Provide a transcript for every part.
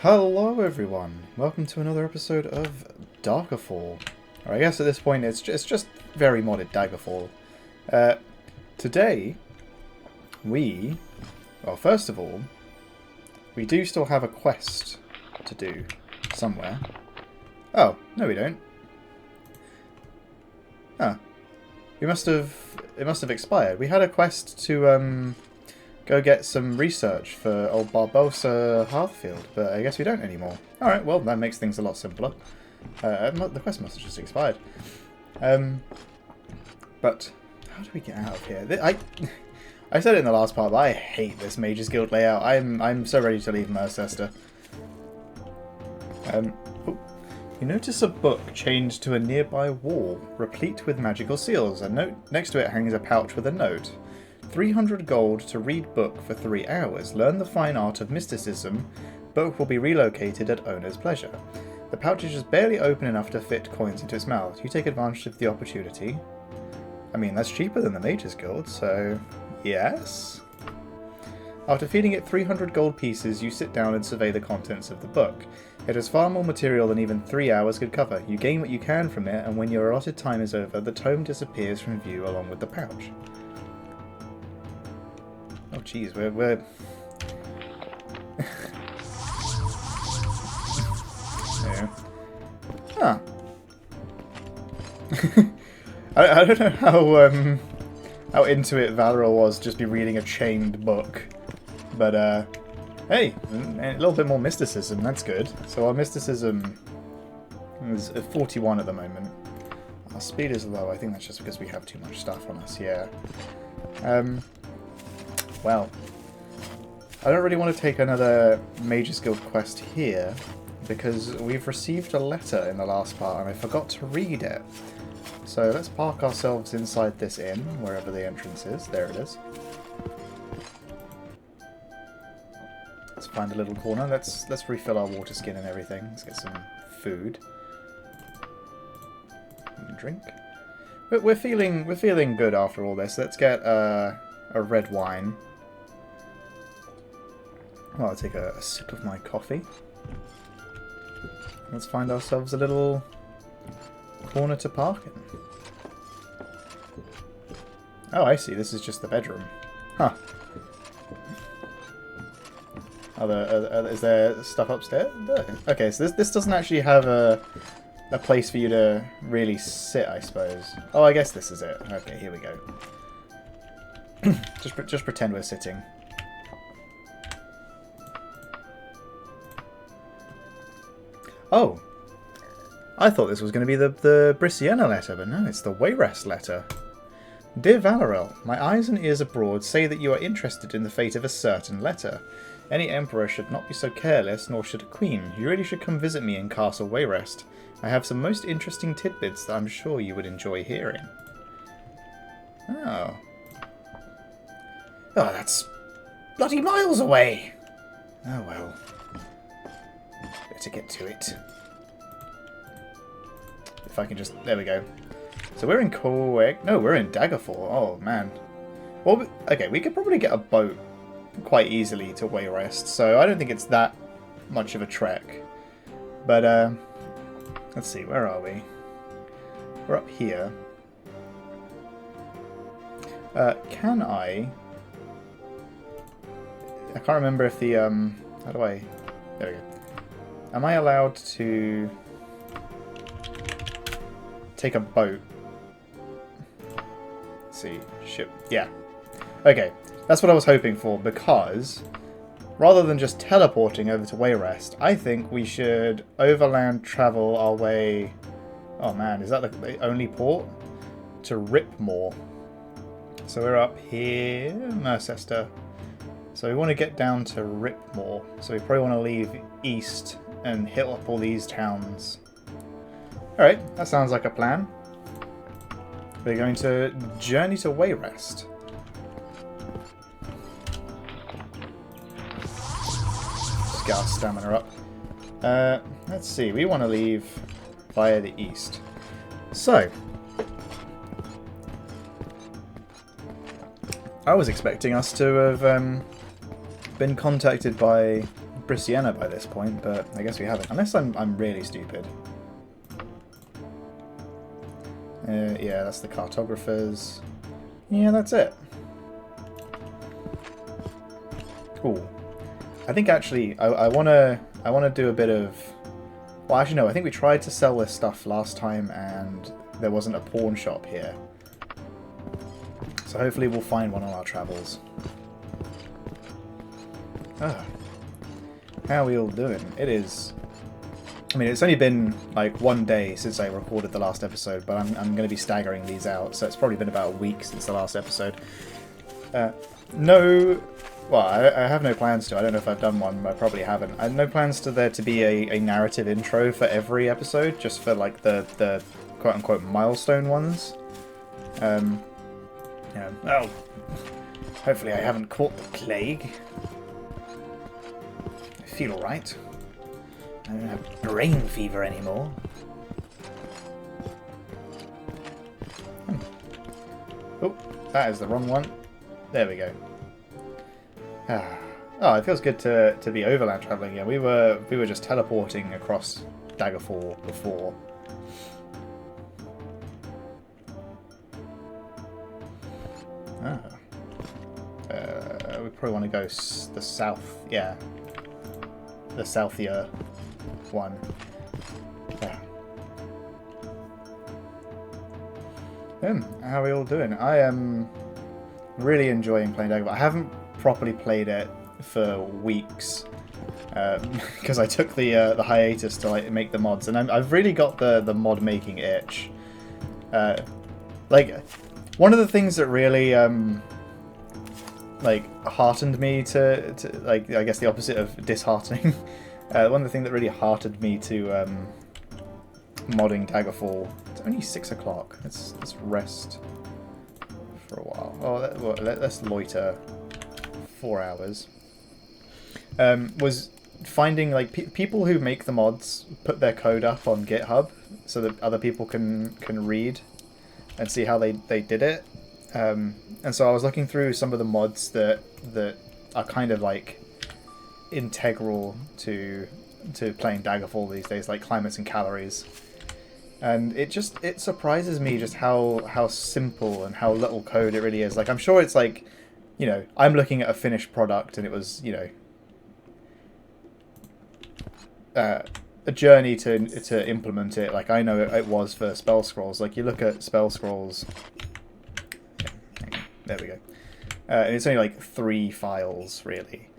Hello everyone, welcome to another episode of Daggerfall. Or I guess at this point it's just very modded Daggerfall. Today, first of all, we do still have a quest to do somewhere. Oh, no we don't. Huh. It must have expired. We had a quest to go get some research for old Barbosa Hearthfield, but I guess we don't anymore. Alright, well, that makes things a lot simpler. The quest must have just expired. But, how do we get out of here? I said it in the last part, but I hate this Mage's Guild layout. I'm so ready to leave Mercester. You notice a book chained to a nearby wall, replete with magical seals. Next to it hangs a pouch with a note. 300 gold to read book for 3 hours. Learn the fine art of mysticism. Book will be relocated at owner's pleasure. The pouch is just barely open enough to fit coins into its mouth. You take advantage of the opportunity. I mean, that's cheaper than the Mage's Guild, so yes. After feeding it 300 gold pieces, you sit down and survey the contents of the book. It has far more material than even 3 hours could cover. You gain what you can from it, and when your allotted time is over, the tome disappears from view along with the pouch. Oh jeez, we're... yeah. Huh. I don't know how into it Valaril was just be reading a chained book. But, hey, a little bit more mysticism, that's good. So our mysticism is at 41 at the moment. Our speed is low, I think that's just because we have too much stuff on us, yeah. Well, I don't really want to take another Mage's Guild quest here, because we've received a letter in the last part, and I forgot to read it. So let's park ourselves inside this inn, wherever the entrance is. There it is. Let's find a little corner. Let's refill our water skin and everything. Let's get some food. And drink. We're feeling good after all this. Let's get a red wine. Well, I'll take a sip of my coffee. Let's find ourselves a little corner to park in. Oh, I see. This is just the bedroom. Huh. Is there stuff upstairs? No. Okay, so this doesn't actually have a place for you to really sit, I suppose. Oh, I guess this is it. Okay, here we go. just pretend we're sitting. Oh, I thought this was going to be the Brisciana letter, but no, it's the Wayrest letter. Dear Valaril, my eyes and ears abroad say that you are interested in the fate of a certain letter. Any emperor should not be so careless, nor should a queen. You really should come visit me in Castle Wayrest. I have some most interesting tidbits that I'm sure you would enjoy hearing. Oh. Oh, that's bloody miles away! Oh well. To get to it. If I can just... There we go. So we're in No, we're in Daggerfall. Oh, man. Well, okay, we could probably get a boat quite easily to Wayrest, so I don't think it's that much of a trek. But, let's see, where are we? We're up here. Can I can't remember if the, how do I... There we go. Am I allowed to take a boat? Let's see. Ship. Yeah. Okay. That's what I was hoping for, because rather than just teleporting over to Wayrest, I think we should overland travel our way... Oh man, is that the only port? To Ripmore. So we're up here, Mercester. So we want to get down to Ripmore. So we probably want to leave east and hit up all these towns. Alright, that sounds like a plan. We're going to journey to Wayrest. Just get our stamina up. Let's see, we want to leave via the east. So, I was expecting us to have been contacted by Brisciana by this point, but I guess we haven't. Unless I'm really stupid. Yeah, that's the cartographers. Yeah, that's it. Cool. I think actually I wanna do a bit of. Well, actually no. I think we tried to sell this stuff last time, and there wasn't a pawn shop here. So hopefully we'll find one on our travels. Ah. How are we all doing? It is... I mean, it's only been like 1 day since I recorded the last episode, but I'm going to be staggering these out, so it's probably been about a week since the last episode. No... Well, I have no plans to. I don't know if I've done one, but I probably haven't. I have no plans to there to be a narrative intro for every episode, just for like the quote-unquote milestone ones. Yeah. Oh, hopefully I haven't caught the plague. I feel alright. I don't have brain fever anymore. Oh, that is the wrong one. There we go. Oh, it feels good to be overland travelling again. We were just teleporting across Daggerfall before. We probably want to go the south, yeah. The southier one. How are we all doing? I am really enjoying playing Daggerfall. I haven't properly played it for weeks because I took the hiatus to like make the mods, and I've really got the mod making itch. Like one of the things that really like heartened me to like, I guess the opposite of disheartening. One of the things that really heartened me to modding Daggerfall. It's only 6 o'clock. Let's rest for a while. Oh, let's loiter 4 hours. Was finding like people who make the mods put their code up on GitHub so that other people can read and see how they did it. And so I was looking through some of the mods that are kind of like integral to playing Daggerfall these days, like climates and calories. And it surprises me just how simple and how little code it really is. Like, I'm sure it's like, you know, I'm looking at a finished product and it was, you know, a journey to implement it. Like, I know it was for spell scrolls. Like, you look at spell scrolls. There we go. And it's only like 3 files, really.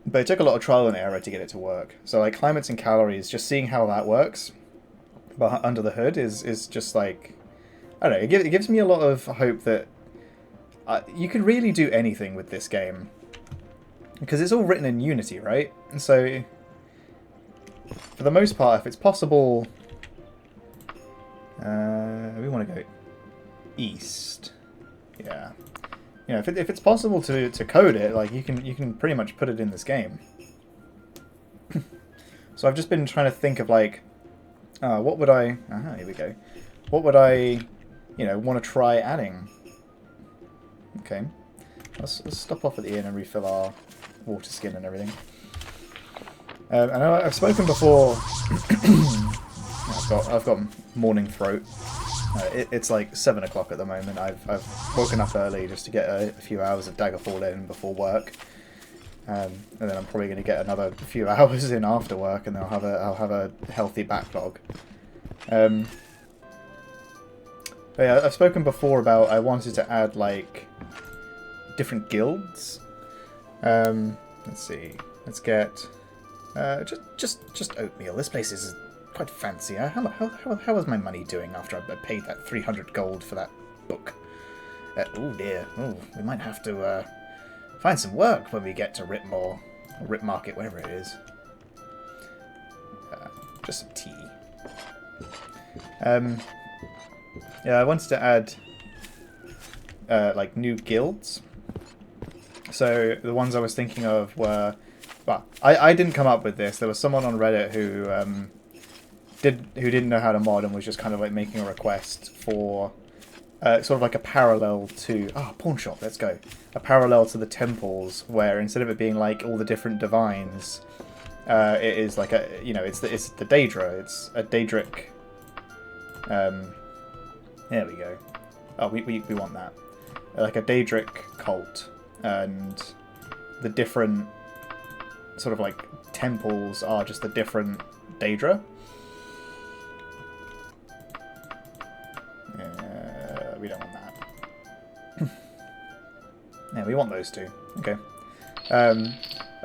But it took a lot of trial and error to get it to work. So, like, climates and calories, just seeing how that works but under the hood is just like, I don't know, it gives me a lot of hope that you can really do anything with this game. Because it's all written in Unity, right? And so, for the most part, if it's possible... we want to go east. Yeah. You know, if it's possible to code it, like, you can pretty much put it in this game. So I've just been trying to think of, like, what would I... here we go. What would I, you know, want to try adding? Okay. Let's stop off at the inn and refill our water skin and everything. I know I've spoken before... I've got morning throat. It's like 7 o'clock at the moment. I've woken up early just to get a few hours of Daggerfall in before work. And then I'm probably going to get another few hours in after work, and then I'll have a healthy backlog. But yeah, I've spoken before about I wanted to add like different guilds. Let's see. Let's get just oatmeal. This place is quite fancy. How is my money doing after I paid that 300 gold for that book? Oh dear. Oh, we might have to find some work when we get to Ripmore, or Rip Market, whatever it is. Just some tea. Yeah, I wanted to add like new guilds. So the ones I was thinking of were, well, I didn't come up with this. There was someone on Reddit who didn't know how to mod and was just kind of like making a request for sort of like a parallel to pawn shop. Let's go. A parallel to the temples, where instead of it being like all the different divines, it is like it's the Daedra. It's a Daedric. There we go. Oh, we want that. Like a Daedric cult, and the different sort of like temples are just the different Daedra. We don't want that. Yeah, we want those two. Okay. And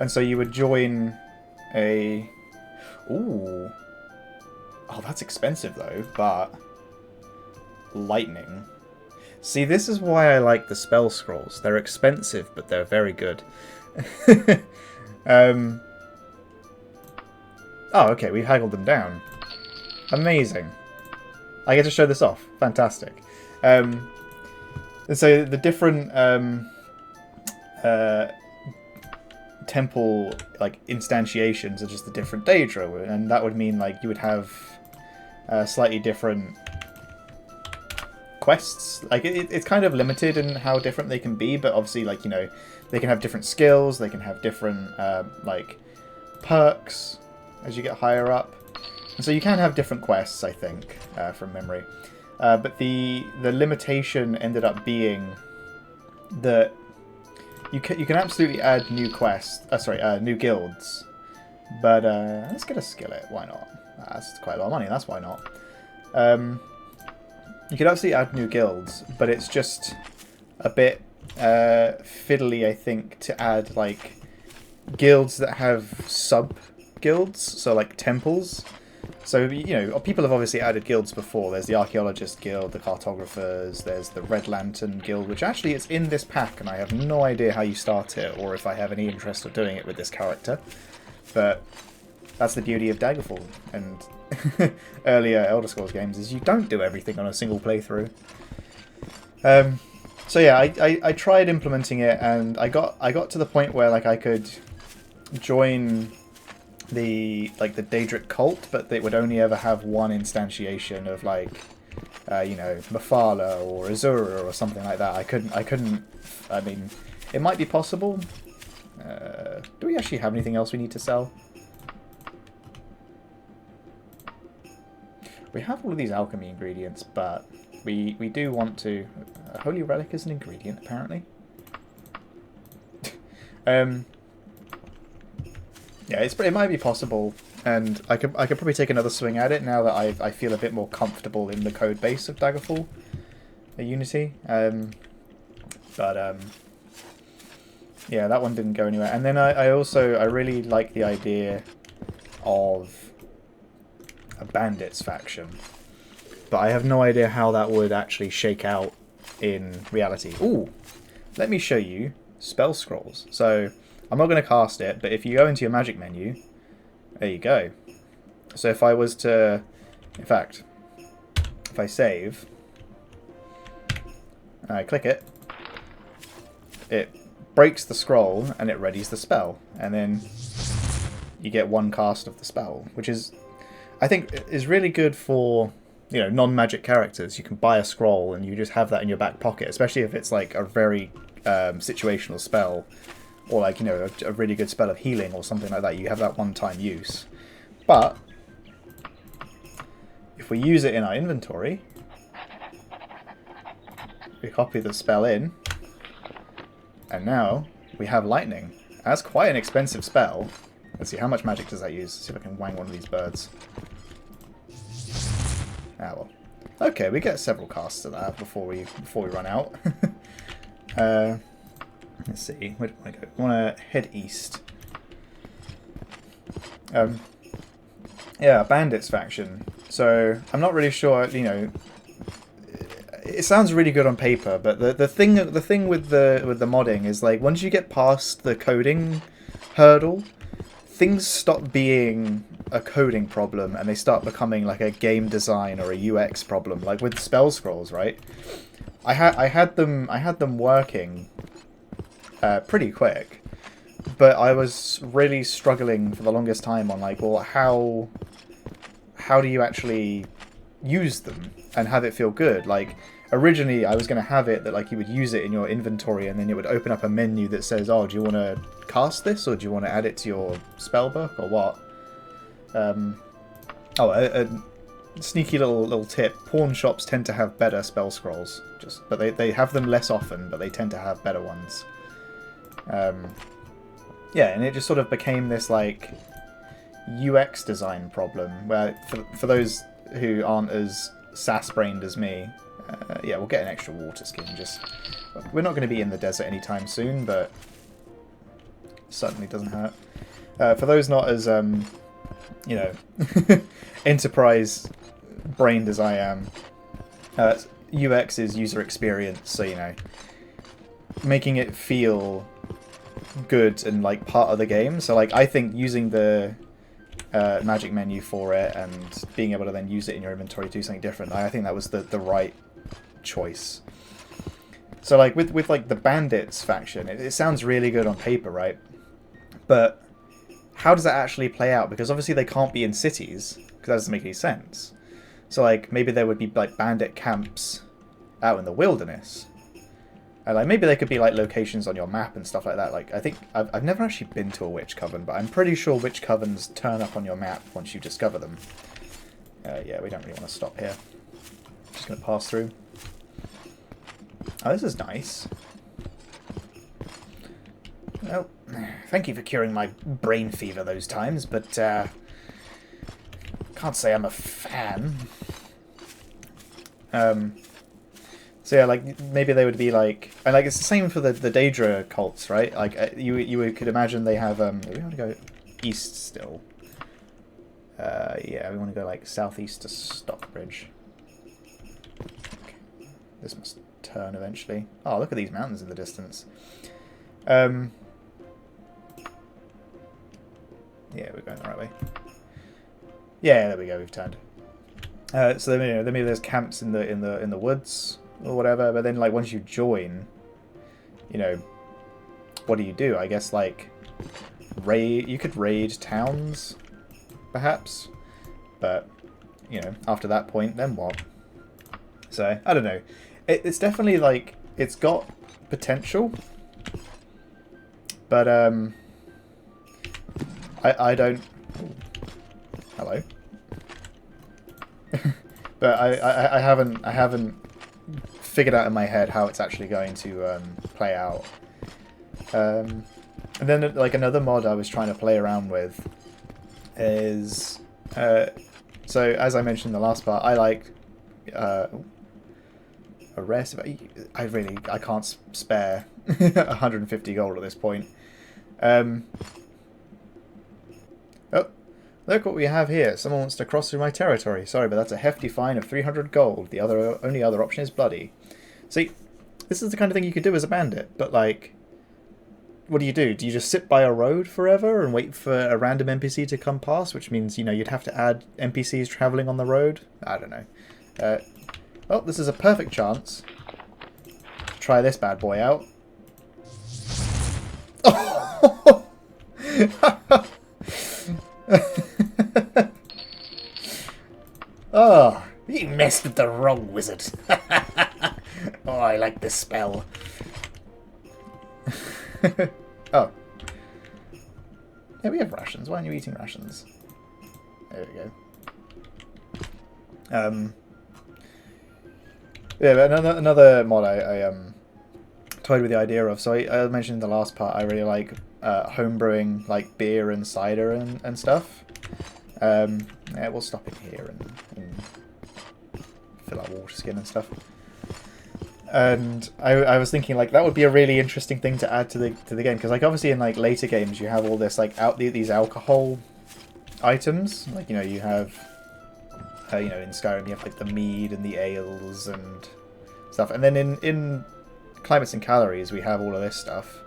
so you would join a... Ooh. Oh, that's expensive though, but... Lightning. See, this is why I like the spell scrolls. They're expensive, but they're very good. Oh, okay, we've haggled them down. Amazing. I get to show this off. Fantastic. And so the different temple like instantiations are just the different Daedra, and that would mean like you would have slightly different quests. Like it's kind of limited in how different they can be, but obviously like they can have different skills, they can have different like perks as you get higher up, and so you can have different quests, I think, from memory. But the limitation ended up being that you can absolutely add new quests. New guilds. But let's get a skillet. Why not? That's quite a lot of money. That's why not. You could absolutely add new guilds, but it's just a bit fiddly, I think, to add like guilds that have sub guilds. So like temples. So, people have obviously added guilds before. There's the Archaeologist Guild, the Cartographers, there's the Red Lantern Guild, which actually is in this pack, and I have no idea how you start it, or if I have any interest of doing it with this character. But that's the beauty of Daggerfall, and earlier Elder Scrolls games, is you don't do everything on a single playthrough. So yeah, I tried implementing it, and I got to the point where like I could join the Daedric cult, but they would only ever have one instantiation of like Mephala or Azura or something like that. I couldn't. I mean, it might be possible. Do we actually have anything else we need to sell? We have all of these alchemy ingredients, but we do want to. Holy relic is an ingredient, apparently. Yeah, it might be possible, and I could probably take another swing at it now that I feel a bit more comfortable in the code base of Daggerfall, Unity. Yeah, that one didn't go anywhere. And then I really like the idea of a bandits faction, but I have no idea how that would actually shake out in reality. Ooh, let me show you spell scrolls. So I'm not going to cast it, but if you go into your magic menu, there you go. So if I was to, in fact, if I save, and I click it, it breaks the scroll and it readies the spell, and then you get one cast of the spell, which is, I think, is really good for non-magic characters. You can buy a scroll and you just have that in your back pocket, especially if it's like a very situational spell. Or like, a really good spell of healing or something like that. You have that one-time use. But if we use it in our inventory, we copy the spell in, and now we have lightning. That's quite an expensive spell. Let's see, how much magic does that use? Let's see if I can wang one of these birds. Ah, well. Okay, we get several casts of that before we run out. Let's see, where do I want to go? I want to head east. Yeah, bandits faction. So I'm not really sure. It sounds really good on paper, but the thing with the modding is like once you get past the coding hurdle, things stop being a coding problem and they start becoming like a game design or a UX problem. Like with spell scrolls, right? I had them working pretty quick, but I was really struggling for the longest time on like, well, how do you actually use them and have it feel good. Like, originally I was going to have it that like you would use it in your inventory and then it would open up a menu that says, oh, do you want to cast this, or do you want to add it to your spell book, or what? A sneaky little tip: pawn shops tend to have better spell scrolls, but they have them less often, but they tend to have better ones. Yeah, and it just sort of became this like UX design problem where for those who aren't as sass-brained as me, yeah, we'll get an extra water skin. We're not going to be in the desert anytime soon, but certainly doesn't hurt. For those not as you know, enterprise brained as I am, UX is user experience, so you know, making it feel good and like part of the game. So like, I think using the magic menu for it and being able to then use it in your inventory to do something different, I think that was the right choice. So like with like the bandits faction, it sounds really good on paper, right? But how does that actually play out? Because obviously they can't be in cities, because that doesn't make any sense. So like, maybe there would be like bandit camps out in the wilderness. And like, maybe they could be like locations on your map and stuff like that. Like, I think I've never actually been to a witch coven, but I'm pretty sure witch covens turn up on your map once you discover them. Yeah, we don't really want to stop here. Just going to pass through. Oh, this is nice. Well, thank you for curing my brain fever those times, but can't say I'm a fan. So yeah, like, maybe they would be like, and like, it's the same for the Daedra cults, right? Like, you could imagine they have, we want to go east still. Yeah, we want to go like southeast to Stockbridge. Okay. This must turn eventually. Oh, look at these mountains in the distance. Yeah, we're going the right way. Yeah, there we go. We've turned. So then, you know, maybe there's camps in the woods or whatever. But then, like, once you join, you know, what do? I guess like raid. You could raid towns, perhaps. But you know, after that point, then what? So I don't know. It's definitely like, it's got potential, but I don't. Hello. But I haven't figured out in my head how it's actually going to play out. And then like another mod I was trying to play around with is so as I mentioned in the last part, I like a rest. I can't spare 150 gold at this point. Oh, look what we have here. Someone wants to cross through my territory. Sorry, but that's a hefty fine of 300 gold. The only other option is bloody. See, this is the kind of thing you could do as a bandit, but like, what do? Do you just sit by a road forever and wait for a random NPC to come past, which means, you know, you'd have to add NPCs travelling on the road? I don't know. Well, this is a perfect chance to try this bad boy out. Oh, you messed with the wrong wizard. Oh, I like this spell. Oh. Yeah, we have rations. Why aren't you eating rations? There we go. Yeah, but another mod I toyed with the idea of. So I mentioned in the last part, I really like homebrewing like beer and cider and stuff. Yeah, we'll stop in here and fill our water skin and stuff. And I was thinking like that would be a really interesting thing to add to the game, because like obviously in like later games you have all this like these alcohol items, like, you know, you have you know, in Skyrim you have like the mead and the ales and stuff, and then in Climates and Calories we have all of this stuff.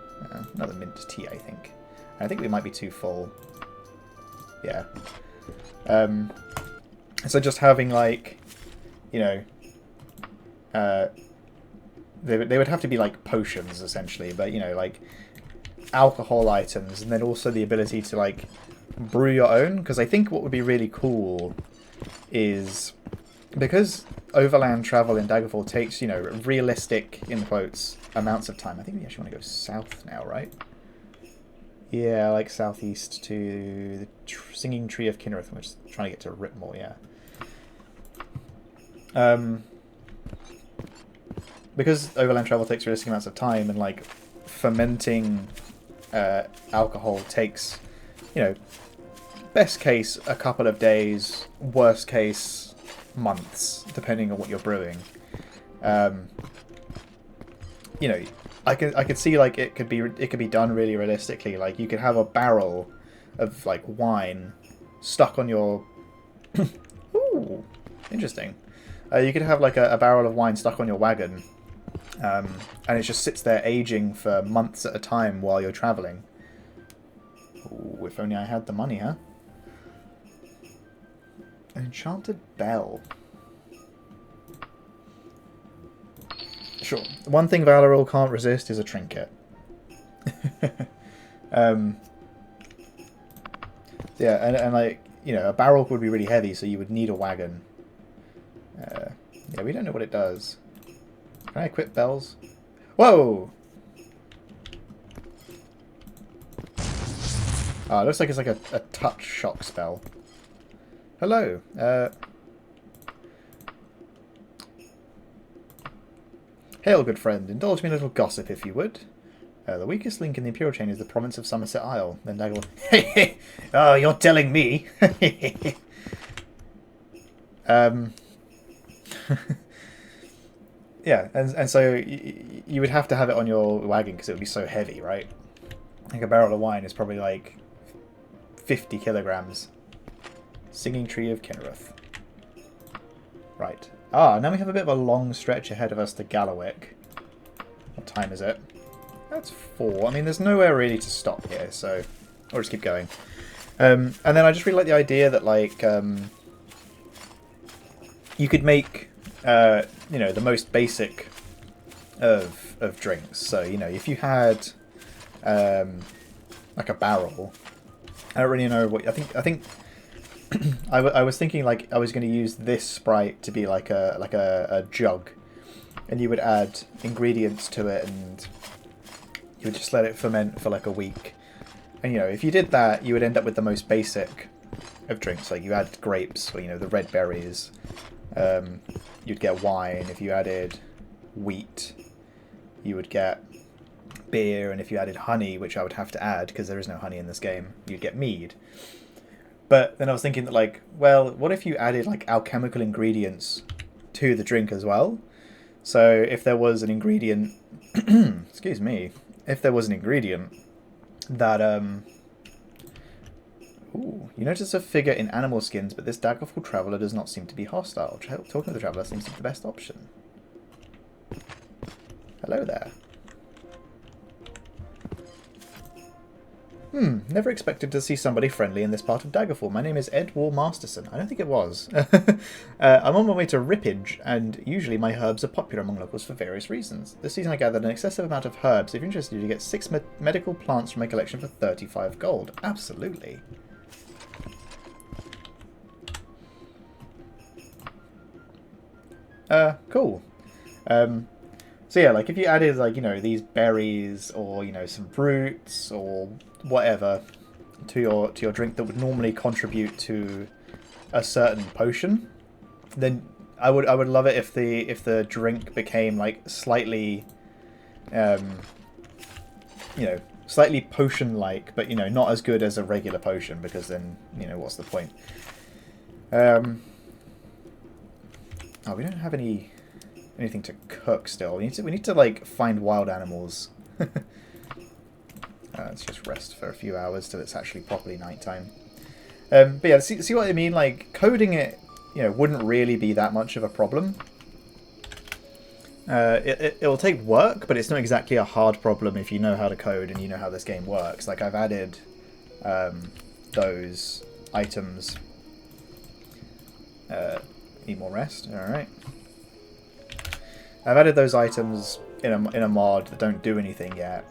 Another mint tea, I think. I think we might be too full. Yeah. So just having like, you know, they would have to be like potions essentially, but you know, like alcohol items, and then also the ability to like brew your own. Because I think what would be really cool is because overland travel in Daggerfall takes, you know, realistic, in quotes, amounts of time. I think we actually want to go south now, right? Yeah, like southeast to the Singing Tree of Kinnereth, which is trying to get to Ripmore, yeah. Because overland travel takes realistic amounts of time, and like fermenting alcohol takes, you know, best case a couple of days, worst case months, depending on what you're brewing. You know, I could see like it could be done really realistically. Like you could have a barrel of like wine stuck on your. Ooh, interesting. You could have like a barrel of wine stuck on your wagon, and it just sits there aging for months at a time while you're traveling. Ooh, if only I had the money, huh? An enchanted bell. Sure. One thing Valaril can't resist is a trinket. Yeah, and like, you know, a barrel would be really heavy, so you would need a wagon. Yeah, we don't know what it does. Can I equip bells? Whoa! Oh, it looks like it's like a touch shock spell. Hello. Hail, good friend. Indulge me in a little gossip, if you would. The weakest link in the Imperial chain is the province of Somerset Isle. Then Daggerfall. Hey, oh, you're telling me. Yeah, and so you would have to have it on your wagon because it would be so heavy, right? Like a barrel of wine is probably like 50 kilograms. Singing Tree of Kinnereth. Right. Ah, now we have a bit of a long stretch ahead of us to Gallowwick. What time is it? That's 4. I mean, there's nowhere really to stop here, so I'll just keep going. And then I just really like the idea that, like, you could make, you know, the most basic of drinks. So, you know, if you had, like a barrel, I don't really know what... I think I was thinking like I was going to use this Sprite to be like a jug, and you would add ingredients to it, and you would just let it ferment for like a week. And you know, if you did that, you would end up with the most basic of drinks. Like you add grapes, or you know, the red berries. You'd get wine. If you added wheat, you would get beer, and if you added honey, which I would have to add because there is no honey in this game, you'd get mead. But then I was thinking that, like, well, what if you added, like, alchemical ingredients to the drink as well? So if there was an ingredient... excuse me. If there was an ingredient that, Ooh, you notice a figure in animal skins, but this Daggerfall traveller does not seem to be hostile. Talking to the traveller seems to be the best option. Hello there. Never expected to see somebody friendly in this part of Daggerfall. My name is Ed Wall Masterson. I don't think it was. I'm on my way to Rippage, and usually my herbs are popular among locals for various reasons. This season I gathered an excessive amount of herbs. If you're interested, you get 6 medical plants from my collection for 35 gold. Absolutely. Cool. So yeah, like if you added like, you know, these berries or, you know, some fruits or whatever to your drink that would normally contribute to a certain potion, then I would love it if the drink became like slightly you know, slightly potion like, but you know, not as good as a regular potion, because then, you know, what's the point? Oh, we don't have anything to cook still. We need to like find wild animals. Let's just rest for a few hours till it's actually properly nighttime. But yeah, see what I mean? Like coding it, you know, wouldn't really be that much of a problem. It'll take work, but it's not exactly a hard problem if you know how to code and you know how this game works. Like I've added those items. Need more rest. All right. I've added those items in a mod that don't do anything yet.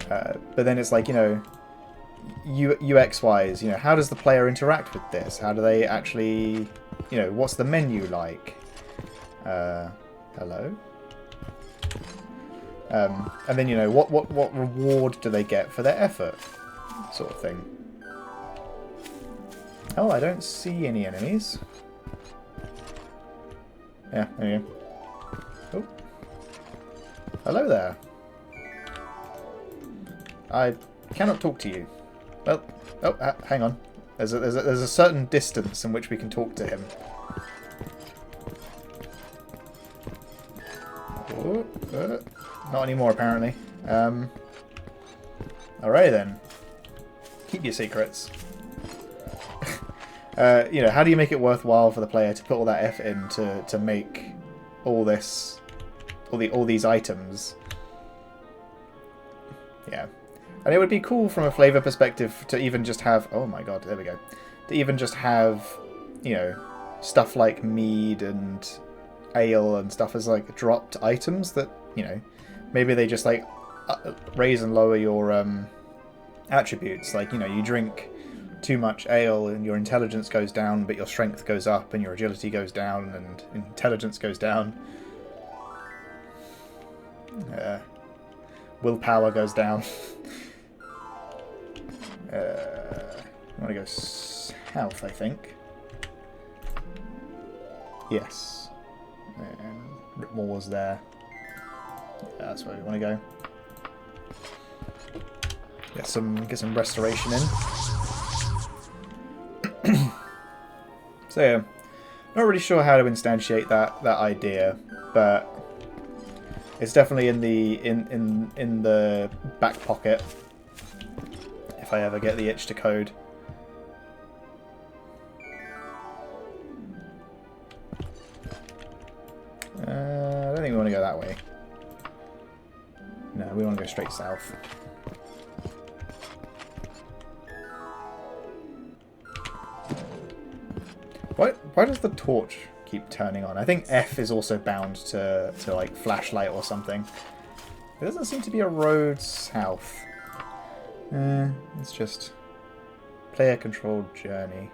But then it's like, you know, UX-wise, you know, how does the player interact with this? How do they actually, you know, what's the menu like? Hello? And then, you know, what reward do they get for their effort? Sort of thing. Oh, I don't see any enemies. Yeah, there you go. Oh. Hello there. I cannot talk to you. Well, oh, hang on. There's a certain distance in which we can talk to him. Oh, not anymore, apparently. Alright then. Keep your secrets. You know, how do you make it worthwhile for the player to put all that effort in to make all this, all these items? Yeah. And it would be cool from a flavor perspective to even just have... Oh my god, there we go. To even just have, you know, stuff like mead and ale and stuff as, like, dropped items that, you know, maybe they just, like, raise and lower your attributes. Like, you know, you drink too much ale and your intelligence goes down, but your strength goes up and your agility goes down and intelligence goes down. Willpower goes down. I want to go south, I think. Yes. And more was there. Yeah, that's where we want to go. Get some restoration in. So yeah, not really sure how to instantiate that idea, but it's definitely in the back pocket if I ever get the itch to code. I don't think we want to go that way. No, we want to go straight south. Why does the torch keep turning on? I think F is also bound to like flashlight or something. There doesn't seem to be a road south. It's just player-controlled journey.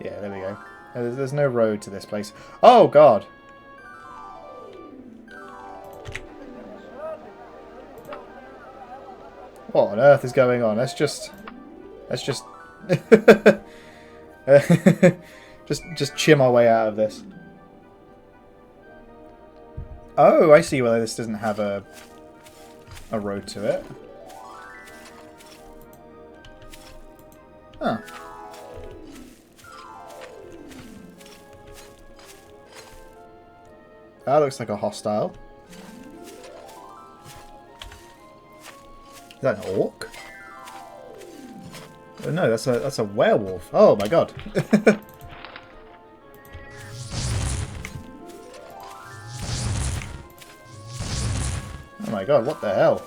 Yeah, there we go. There's no road to this place. Oh god! What on earth is going on? Let's just just chim our way out of this. Oh, I see why this doesn't have a road to it. Huh. That looks like a hostile. Is that an orc? Oh, no, that's a werewolf. Oh my god. Oh my god, what the hell?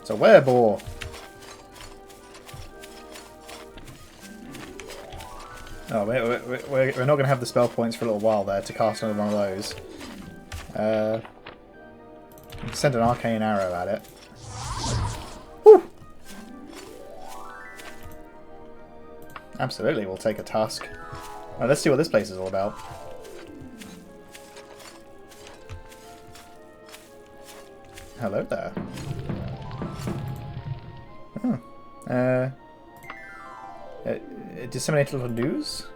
It's a wereboar. Oh, we're not going to have the spell points for a little while there to cast another one of those. We can send an arcane arrow at it. Whew. Absolutely, we'll take a tusk. Right, let's see what this place is all about. Hello there. Oh. Disseminate a little news.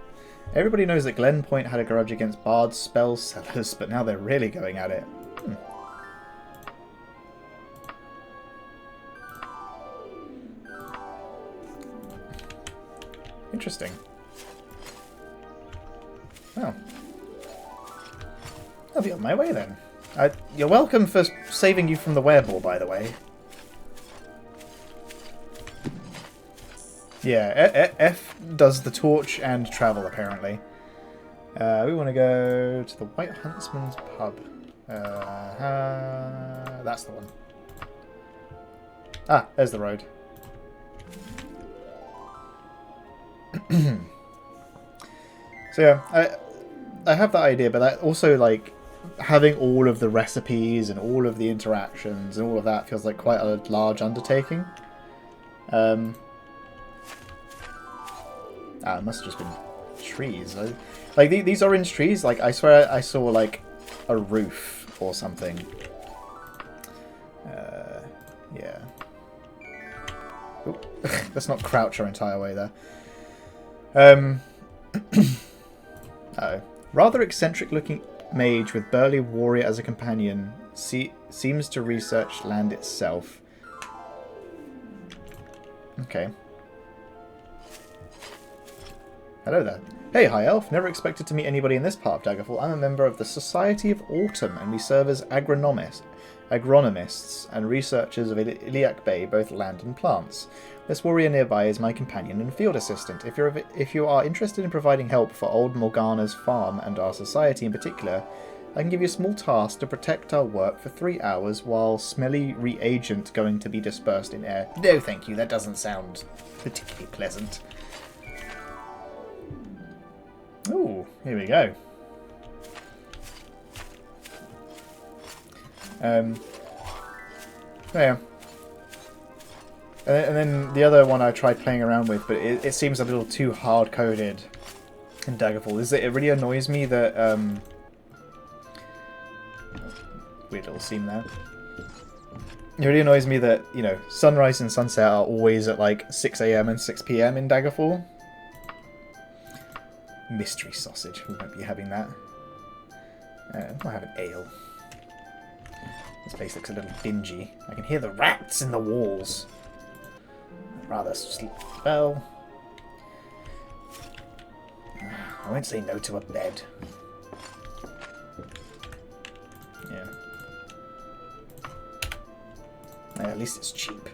Everybody knows that Glen Point had a grudge against bards, spell sellers, but now they're really going at it. Interesting. Oh. I'll be on my way then. You're welcome for saving you from the wereball, by the way. Yeah, F does the torch and travel, apparently. We want to go to the White Huntsman's Pub. That's the one. Ah, there's the road. So yeah, I have that idea, but that also, like, having all of the recipes and all of the interactions and all of that feels like quite a large undertaking. It must have just been trees. Like these orange trees, like I swear I saw like a roof or something. Yeah. Oop. Let's not crouch our entire way there. Oh. Rather eccentric looking mage with burly warrior as a companion seems to research land itself. Okay. Hello there. Hey, High Elf. Never expected to meet anybody in this part of Daggerfall. I'm a member of the Society of Autumn, and we serve as agronomists and researchers of Iliac Bay, both land and plants. This warrior nearby is my companion and field assistant. If you are interested in providing help for old Morgana's farm and our society in particular, I can give you a small task to protect our work for 3 hours while smelly reagent going to be dispersed in air. No, thank you. That doesn't sound particularly pleasant. Ooh, here we go. Yeah. And then the other one I tried playing around with, but it seems a little too hard-coded in Daggerfall, is that it really annoys me that... weird little seam there. It really annoys me that, you know, sunrise and sunset are always at like 6 AM and 6 PM in Daggerfall. Mystery sausage. We won't be having that. Might have an ale. This place looks a little dingy. I can hear the rats in the walls. I'd rather sleep well. I won't say no to a bed. Yeah. At least it's cheap.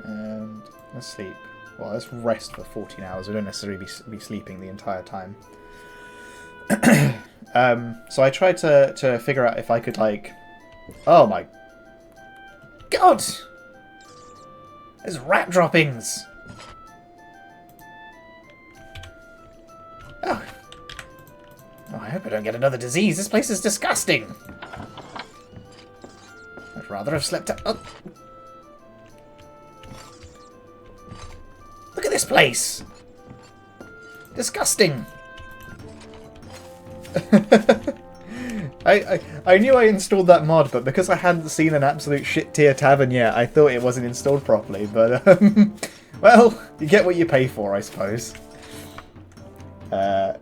And let's sleep. Well, let's rest for 14 hours. We don't necessarily be sleeping the entire time. So I tried to figure out if I could, like... Oh my... God! There's rat droppings! Oh. Oh, I hope I don't get another disease. This place is disgusting! I'd rather have slept out... Oh. Look at this place! Disgusting! I knew I installed that mod, but because I hadn't seen an absolute shit tier tavern yet, I thought it wasn't installed properly. But, well, you get what you pay for, I suppose. Yeah.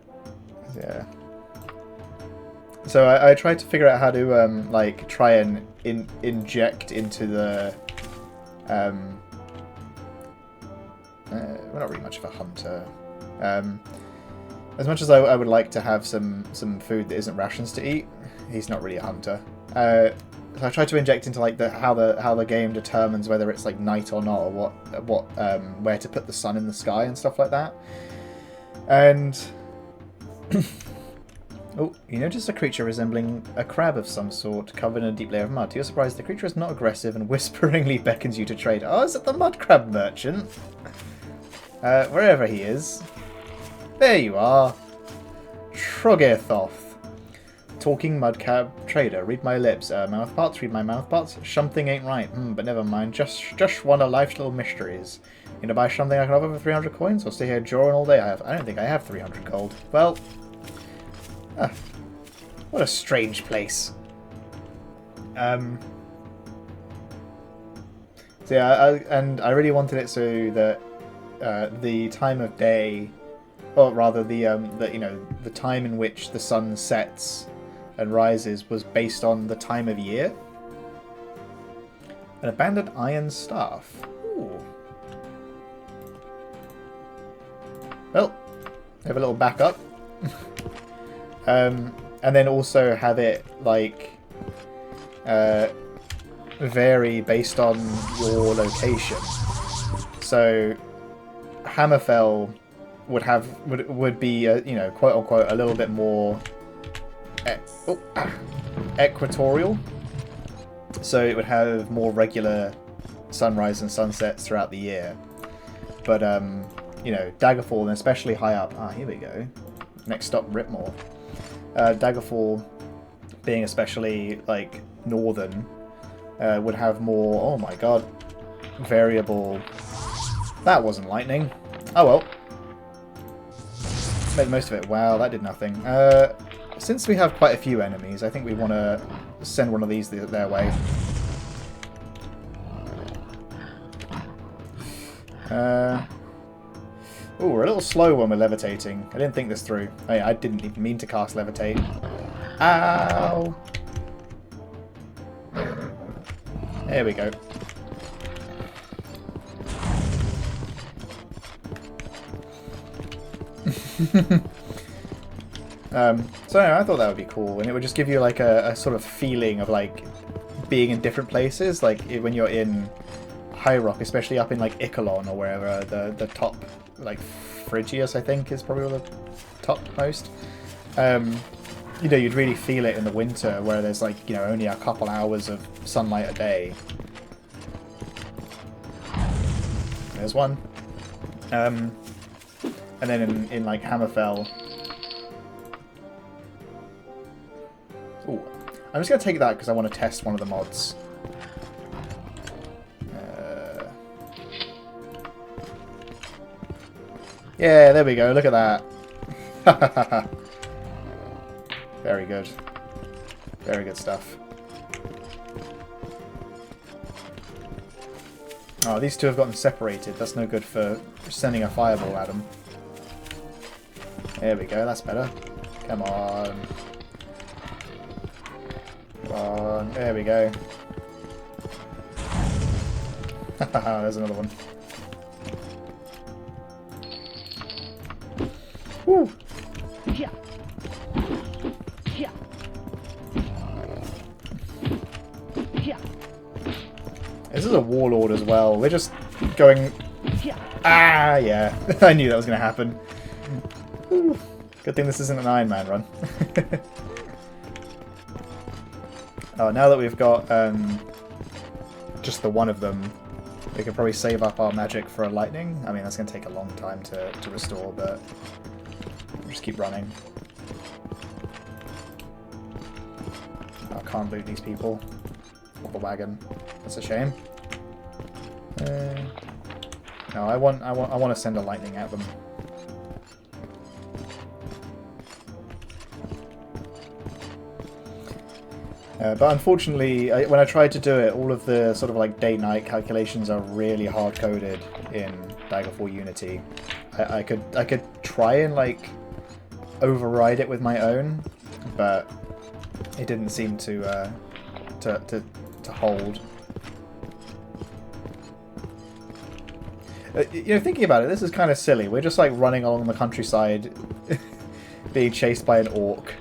So I tried to figure out how to, like, try and inject into the... we're not really much of a hunter. As much as I would like to have some food that isn't rations to eat, he's not really a hunter. So I tried to inject into like how the game determines whether it's like night or not, or where to put the sun in the sky and stuff like that. And oh, you notice a creature resembling a crab of some sort, covered in a deep layer of mud. To your surprise, the creature is not aggressive and whisperingly beckons you to trade. Oh, is it the mud crab merchant? Wherever he is. There you are. Trogethoth. Talking mudcab trader. Read my lips. Mouth parts. Read my mouth parts. Something ain't right. But never mind. Just one of life's little mysteries. You know, buy something I can offer for 300 coins, or stay here drawing all day? I don't think I have 300 gold. Well, what a strange place. So yeah, I really wanted it so that the time of day, or rather the time in which the sun sets and rises was based on the time of year. An abandoned iron staff. Ooh. Well, have a little backup. And then also have it like vary based on your location. So Hammerfell would be quote unquote a little bit more equatorial, so it would have more regular sunrise and sunsets throughout the year. But Daggerfall, and especially high up. Here we go. Next stop, Ripmore. Daggerfall, being especially like northern, would have more. Oh my god, variable. That wasn't lightning. Oh well. Made the most of it. Wow, that did nothing. Since we have quite a few enemies, I think we want to send one of these their way. Oh, we're a little slow when we're levitating. I didn't think this through. I didn't even mean to cast levitate. Ow! There we go. So anyway, I thought that would be cool, and it would just give you like a sort of feeling of like being in different places, like when you're in High Rock, especially up in like Icolon or wherever the top, like Phrygius I think is probably the topmost. You know, you'd really feel it in the winter where there's like, you know, only a couple hours of sunlight a day. There's one. And then in like Hammerfell. Ooh. I'm just going to take that because I want to test one of the mods. Yeah, there we go. Look at that. Very good. Very good stuff. Oh, these two have gotten separated. That's no good for sending a fireball at them. There we go. That's better. Come on. Come on. There we go. There's another one. Woo! This is a warlord as well. We're just going... Ah, yeah. I knew that was going to happen. Ooh. Good thing this isn't an Iron Man run. Oh, now that we've got just the one of them, we can probably save up our magic for a lightning. I mean, that's going to take a long time to restore, but we'll just keep running. I can't loot these people. Or the wagon. That's a shame. No, I want to send a lightning at them. But unfortunately, when I tried to do it, all of the sort of like day-night calculations are really hard-coded in Daggerfall Unity. I could try and like override it with my own, but it didn't seem to hold. You know, thinking about it, this is kind of silly. We're just like running along the countryside, being chased by an orc,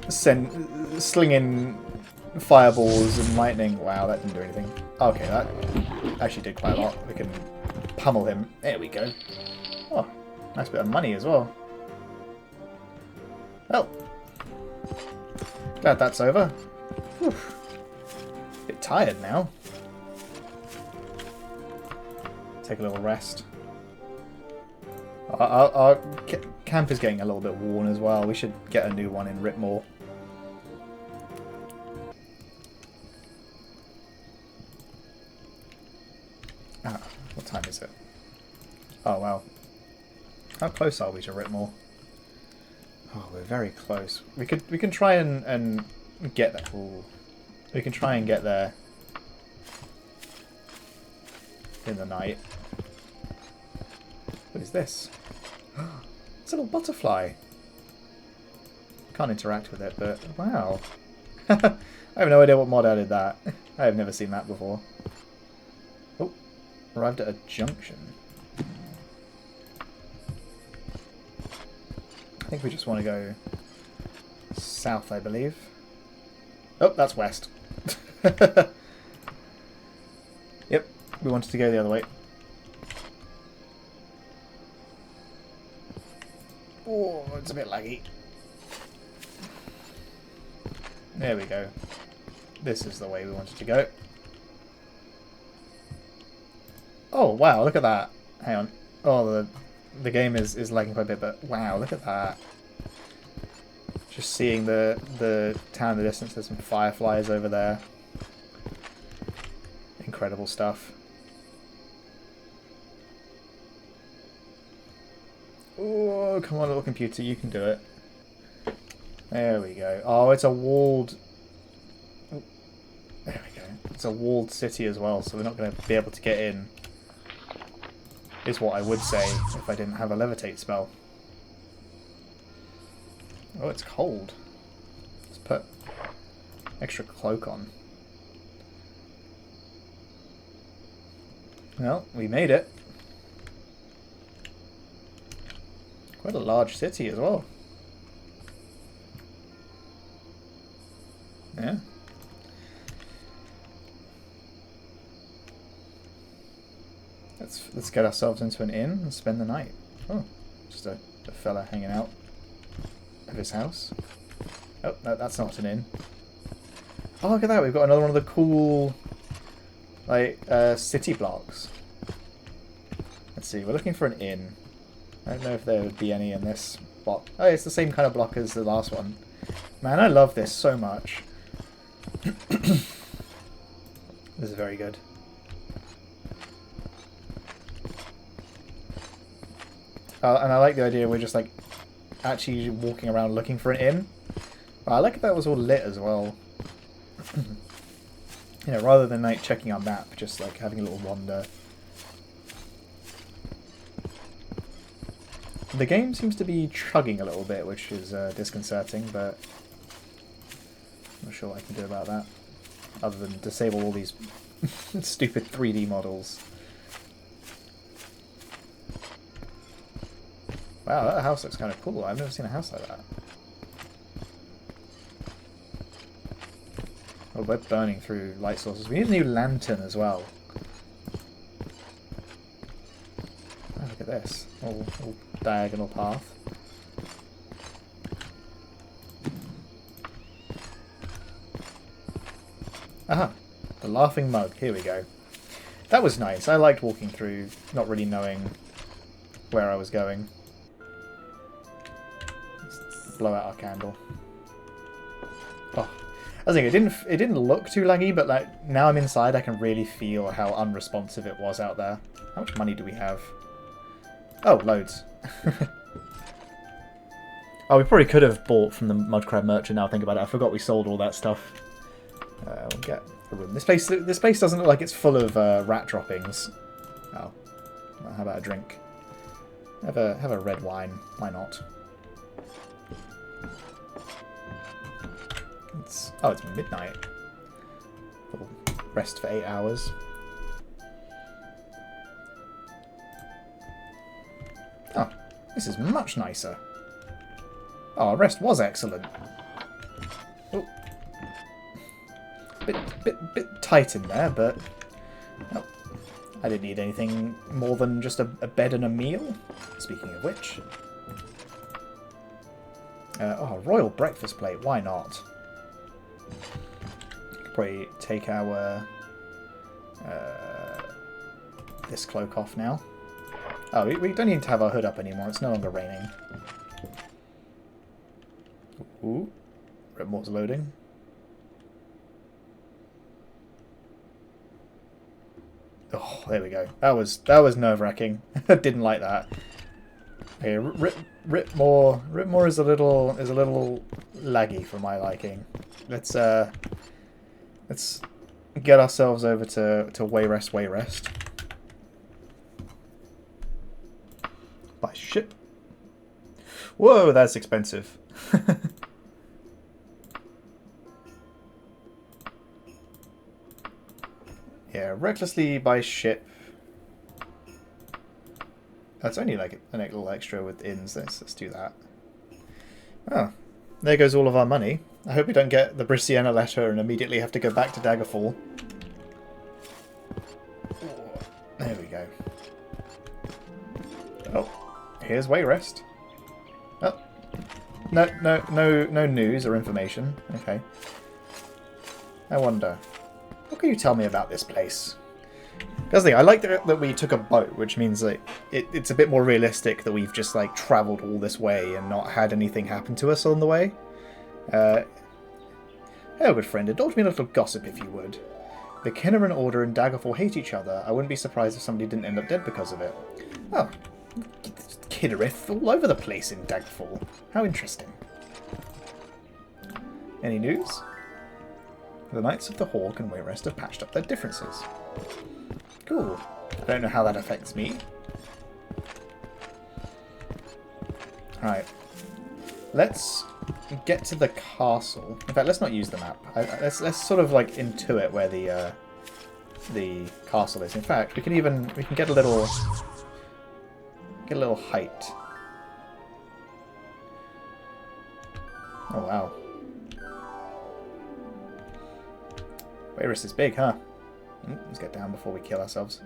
slinging fireballs and lightning. Wow, that didn't do anything. Okay, that actually did quite a lot. We can pummel him. There we go. Oh, nice bit of money as well. Well, glad that's over. Whew. Bit tired now. Take a little rest. Our camp is getting a little bit worn as well. We should get a new one in Ritmore. Ah, what time is it? Oh wow. How close are we to Ritmore? Oh, we're very close. We can try and get there. Ooh. We can try and get there in the night. What is this? It's a little butterfly. Can't interact with it, but wow. I have no idea what mod added that. I have never seen that before. Oh, arrived at a junction. I think we just want to go south, I believe. Oh, that's west. Yep, we wanted to go the other way. Oh, it's a bit laggy. There we go. This is the way we wanted to go. Oh, wow, look at that. Hang on. Oh, the game is lagging quite a bit, but wow, look at that. Just seeing the town in the distance. There's some fireflies over there. Incredible stuff. Oh, come on, little computer, you can do it. There we go. Oh, it's a walled... There we go. It's a walled city as well, so we're not going to be able to get in. Is what I would say if I didn't have a levitate spell. Oh, it's cold. Let's put extra cloak on. Well, we made it. Quite a large city as well. Yeah. Let's get ourselves into an inn and spend the night. Oh, just a fella hanging out of his house. Oh, no, that's not an inn. Oh, look at that. We've got another one of the cool, like, city blocks. Let's see. We're looking for an inn. I don't know if there would be any in this block. Oh, it's the same kind of block as the last one. Man, I love this so much. This is very good. And I like the idea we're just like actually walking around looking for an inn. I like if that was all lit as well. You know, rather than like checking our map, just like having a little wander. The game seems to be chugging a little bit, which is disconcerting, but I'm not sure what I can do about that. Other than disable all these stupid 3D models. Wow, that house looks kind of cool. I've never seen a house like that. Oh, we're burning through light sources. We need a new lantern as well. Oh, look at this. All diagonal path. Aha! The laughing mug. Here we go. That was nice. I liked walking through, not really knowing where I was going. Blow out our candle. Oh, I was thinking it didn't look too laggy, but like now I'm inside, I can really feel how unresponsive it was out there. How much money do we have? Oh, loads. Oh, we probably could have bought from the Mudcrab merchant. Now I think about it, I forgot we sold all that stuff. We'll get a room. This place doesn't look like it's full of rat droppings. Oh, well, how about a drink? Have a red wine. Why not? It's midnight. We'll rest for 8 hours. Oh, this is much nicer. Oh, our rest was excellent. Oh. Bit tight in there, but oh, I didn't need anything more than just a bed and a meal. Speaking of which, oh, a royal breakfast plate. Why not? Probably take our this cloak off now. Oh, we don't need to have our hood up anymore. It's no longer raining. Ooh, Redmore's loading. Oh, there we go. That was nerve-wracking. Didn't like that. Okay, Ripmore is a little laggy for my liking. Let's get ourselves over to Wayrest. Buy ship. Whoa, that's expensive. Yeah, recklessly buy ship. That's only like a little extra with inns. Let's do that. Oh, there goes all of our money. I hope we don't get the Brisciana letter and immediately have to go back to Daggerfall. There we go. Oh, here's Wayrest. Oh, no news or information. Okay. I wonder, what can you tell me about this place? Because I like that we took a boat, which means that it's a bit more realistic that we've just like travelled all this way and not had anything happen to us on the way. Hello, good friend. Indulge me in a little gossip, if you would. The Kinnaran Order and Daggerfall hate each other. I wouldn't be surprised if somebody didn't end up dead because of it. Oh, Kidderith all over the place in Daggerfall. How interesting. Any news? The Knights of the Hawk and Wayrest have patched up their differences. Cool. I don't know how that affects me. Alright. Let's get to the castle. In fact, let's not use the map. Let's sort of like intuit where the castle is. In fact, we can get a little height. Oh wow. Wayrest is big, huh? Let's get down before we kill ourselves.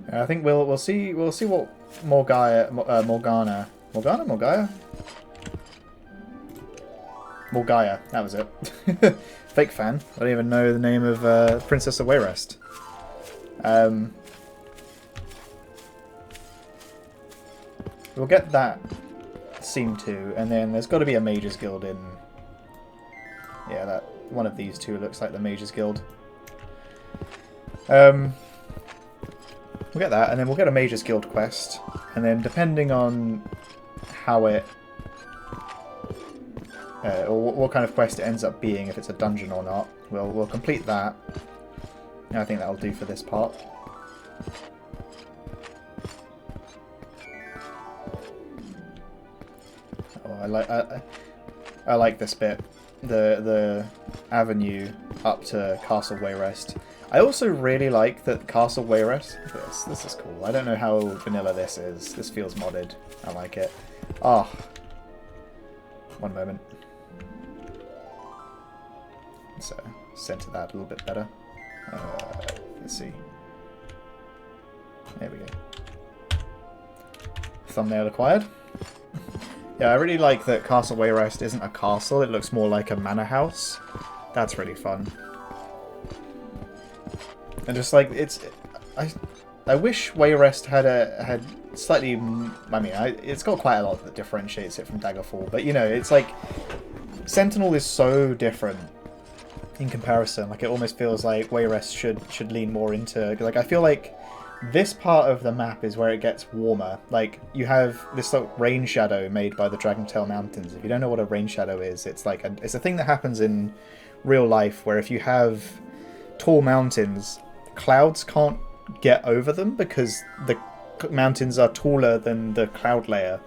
I think we'll see what Morgana, that was it. Fake fan. I don't even know the name of Princess of Wayrest. We'll get that scene too, and then there's got to be a Mages Guild in. Yeah, that one of these two looks like the Mages Guild. We'll get that, and then we'll get a Mages Guild quest, and then depending on how it, or what kind of quest it ends up being, if it's a dungeon or not, we'll complete that. And I think that'll do for this part. Oh, I like this bit, the avenue up to Castle Wayrest. I also really like that Castle Wayrest. This is cool. I don't know how vanilla this is. This feels modded. I like it. Ah, one moment. Let's center that a little bit better. Let's see. There we go. Thumbnail acquired. Yeah, I really like that Castle Wayrest isn't a castle. It looks more like a manor house. That's really fun. And just like I wish Wayrest had slightly. I mean, it's got quite a lot that differentiates it from Daggerfall, but you know, it's like Sentinel is so different in comparison. Like it almost feels like Wayrest should lean more into. Like I feel like this part of the map is where it gets warmer. Like you have this like rain shadow made by the Dragontail Mountains. If you don't know what a rain shadow is, it's like it's a thing that happens in real life where if you have tall mountains, clouds can't get over them because the mountains are taller than the cloud layer.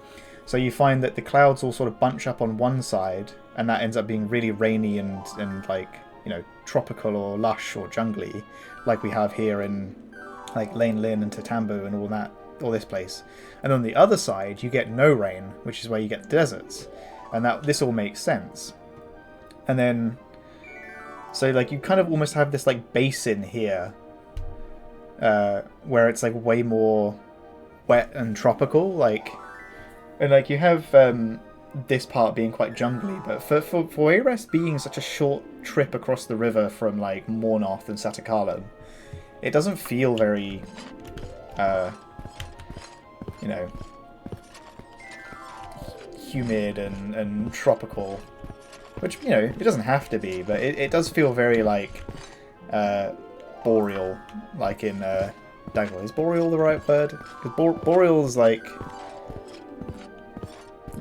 So you find that the clouds all sort of bunch up on one side, and that ends up being really rainy and like, you know, tropical or lush or jungly, like we have here in like Lane Lynn and Tatambu and all this place. And on the other side, you get no rain, which is where you get the deserts, and this all makes sense. And then, so like you kind of almost have this like basin here, where it's like way more wet and tropical, like, and like you have this part being quite jungly, but for Wayrest being such a short trip across the river from like Mornoth and Satakalam, it doesn't feel very, you know, humid and tropical, which, you know, it doesn't have to be, but it does feel very like boreal, like in Daggerfall. Is boreal the right word? Because boreal is like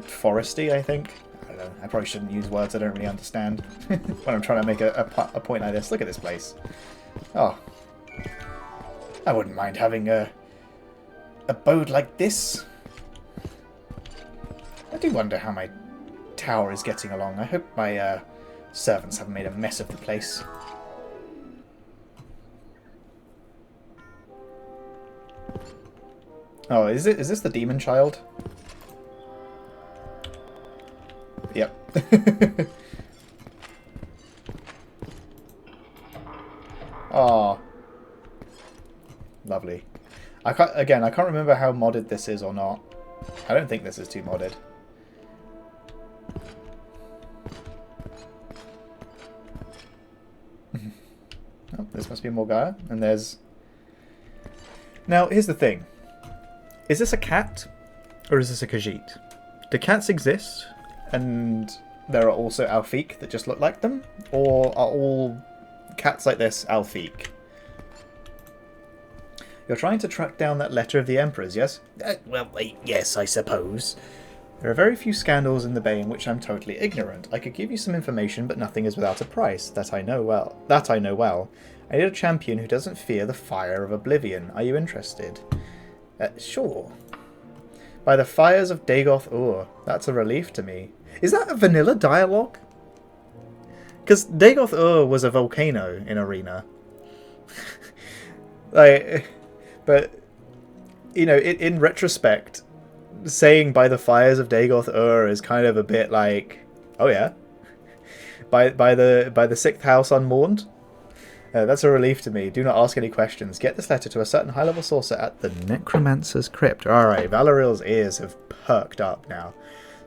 foresty, I think. I don't know. I probably shouldn't use words I don't really understand when I'm trying to make a point like this. Look at this place. Oh, I wouldn't mind having a abode like this. I do wonder how my tower is getting along. I hope my servants haven't made a mess of the place. Oh, is this the demon child? Yep. Oh, lovely. I can't remember how modded this is or not. I don't think this is too modded. Oh, this must be Morgana. And there's... Now, here's the thing. Is this a cat? Or is this a Khajiit? Do cats exist, and there are also Alfiq that just look like them? Or are all cats like this Alfiq? You're trying to track down that letter of the Emperor's, yes? Yes, I suppose. There are very few scandals in the Bay in which I'm totally ignorant. I could give you some information, but nothing is without a price. That I know well. I need a champion who doesn't fear the fire of oblivion. Are you interested? Sure. By the fires of Dagoth-Ur. That's a relief to me. Is that a vanilla dialogue? Because Dagoth-Ur was a volcano in Arena. But, you know, in retrospect, saying by the fires of Dagoth-Ur is kind of a bit like, oh yeah, by the sixth house unmourned. That's a relief to me. Do not ask any questions. Get this letter to a certain high-level sorcerer at the necromancer's crypt. Alright, Valaril's ears have perked up now.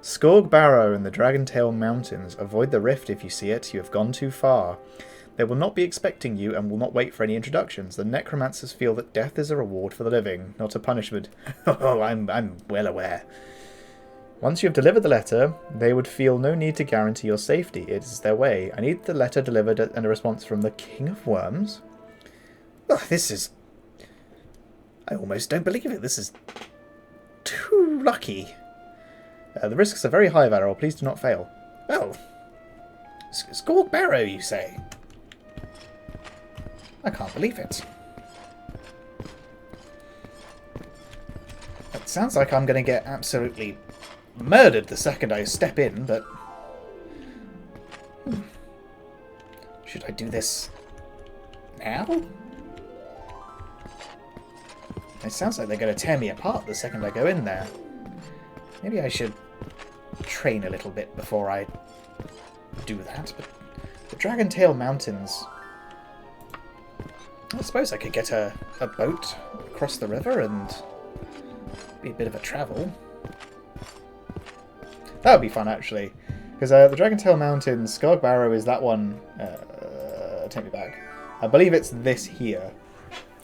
Skorg Barrow and the Dragontail Mountains. Avoid the rift if you see it. You have gone too far. They will not be expecting you and will not wait for any introductions. The necromancers feel that death is a reward for the living, not a punishment. Oh, I'm well aware. Once you have delivered the letter, they would feel no need to guarantee your safety. It is their way. I need the letter delivered and a response from the King of Worms. Oh, this is... I almost don't believe it. This is too lucky. The risks are very high, Valaril. Please do not fail. Oh. Skorg Barrow, you say? I can't believe it. It sounds like I'm going to get absolutely murdered the second I step in, but... Should I do this now? It sounds like they're going to tear me apart the second I go in there. Maybe I should train a little bit before I do that, but the Dragontail Mountains... I suppose I could get a boat across the river and be a bit of a travel. That would be fun, actually. Because the Dragontail Mountains, Skorg Barrow is that one... take me back. I believe it's this here.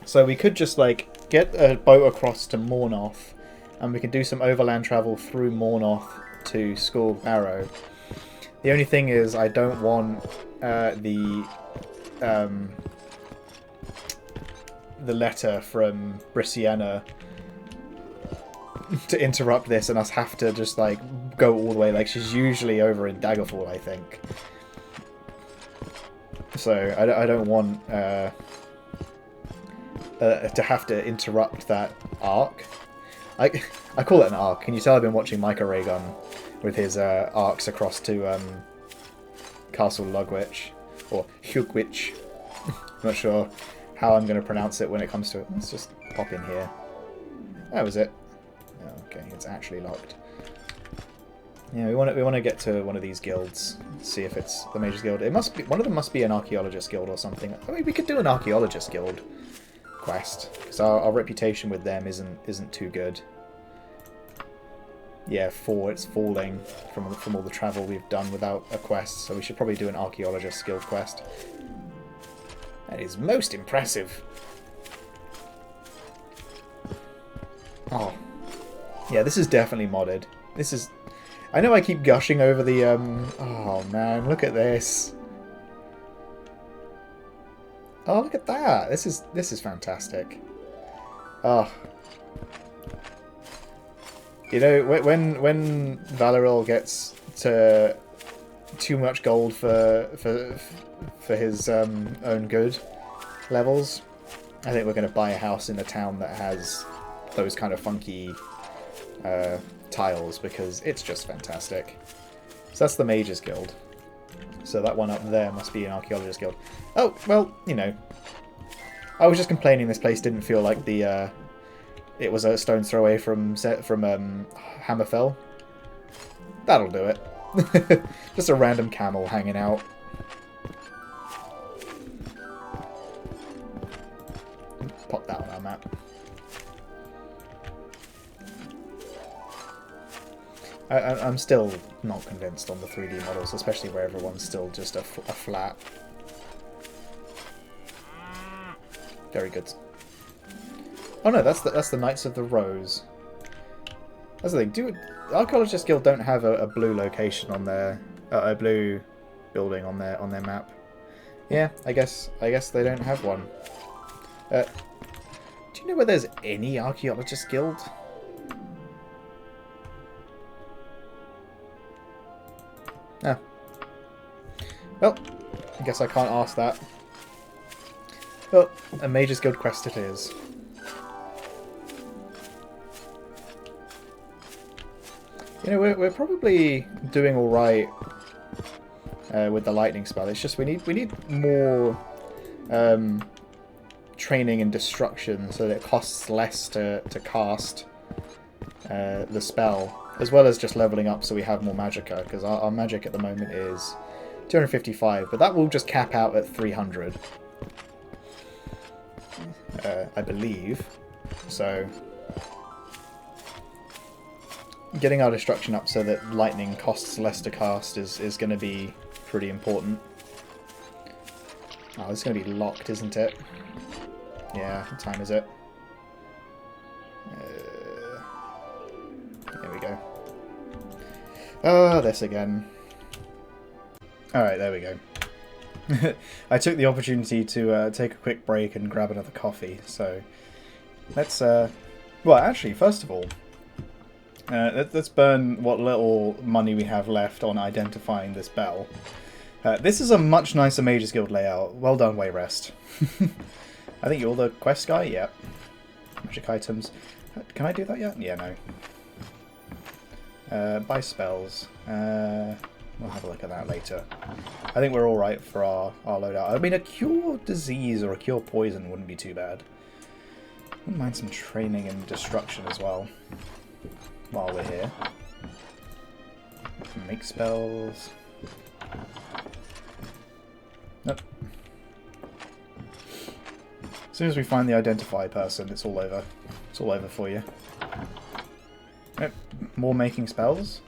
So we could just, like, get a boat across to Mornoth, and we can do some overland travel through Mornoth to Skorg Barrow. The only thing is I don't want the letter from Brisciana to interrupt this and us have to just like go all the way. Like, she's usually over in Daggerfall, I think. So I don't want to have to interrupt that arc. I call it an arc. Can you tell I've been watching Micah Raygun with his arcs across to Castle Lugwich or Hugwich. Not sure how I'm going to pronounce it when it comes to it. Let's just pop in here. That was it. Okay, it's actually locked. Yeah, we want to get to one of these guilds. See if it's the Mage's Guild. It must be one of them. Must be an Archaeologist Guild or something. I mean, we could do an Archaeologist Guild quest because our reputation with them isn't too good. Yeah, it's falling from all the travel we've done without a quest. So we should probably do an Archaeologist Guild quest. That is most impressive. Oh. Yeah, this is definitely modded. This is... I know I keep gushing over the, Oh, man, look at this. Oh, look at that. This is fantastic. Oh. You know, when Valaril gets to too much gold for his own good levels, I think we're going to buy a house in a town that has those kind of funky tiles, because it's just fantastic. So that's the Mage's Guild. So that one up there must be an Archaeologist Guild. Oh, well, you know. I was just complaining this place didn't feel like the... it was a stone's throw away from Hammerfell. That'll do it. Just a random camel hanging out. Pop that on our map. I'm still not convinced on the 3D models, especially where everyone's still just a flat. Very good. Oh no, that's the Knights of the Rose. That's the thing. Do Archaeologist Guild don't have a blue location on their a blue building on their map? Yeah, I guess they don't have one. Do you know where there's any Archaeologist Guild? Ah. Well, I guess I can't ask that. Well, a Mage's Guild quest it is. You know, we're probably doing all right with the lightning spell. It's just we need more training and destruction so that it costs less to cast the spell, as well as just leveling up so we have more magicka, because our magic at the moment is 255, but that will just cap out at 300, I believe. So getting our destruction up so that lightning costs less to cast is going to be pretty important. Oh, it's going to be locked, isn't it? Yeah, what time is it? There we go. Oh, this again. Alright, there we go. I took the opportunity to take a quick break and grab another coffee, so let's... well, actually, first of all, let's burn what little money we have left on identifying this bell. This is a much nicer Mage's Guild layout. Well done, Wayrest. I think you're the quest guy? Yep. Magic items. Can I do that yet? Yeah, no. Buy spells. We'll have a look at that later. I think we're alright for our loadout. I mean, a cure disease or a cure poison wouldn't be too bad. Wouldn't mind some training and destruction as well, while we're here. Make spells. Nope. As soon as we find the identify person, it's all over. It's all over for you. Nope. More making spells.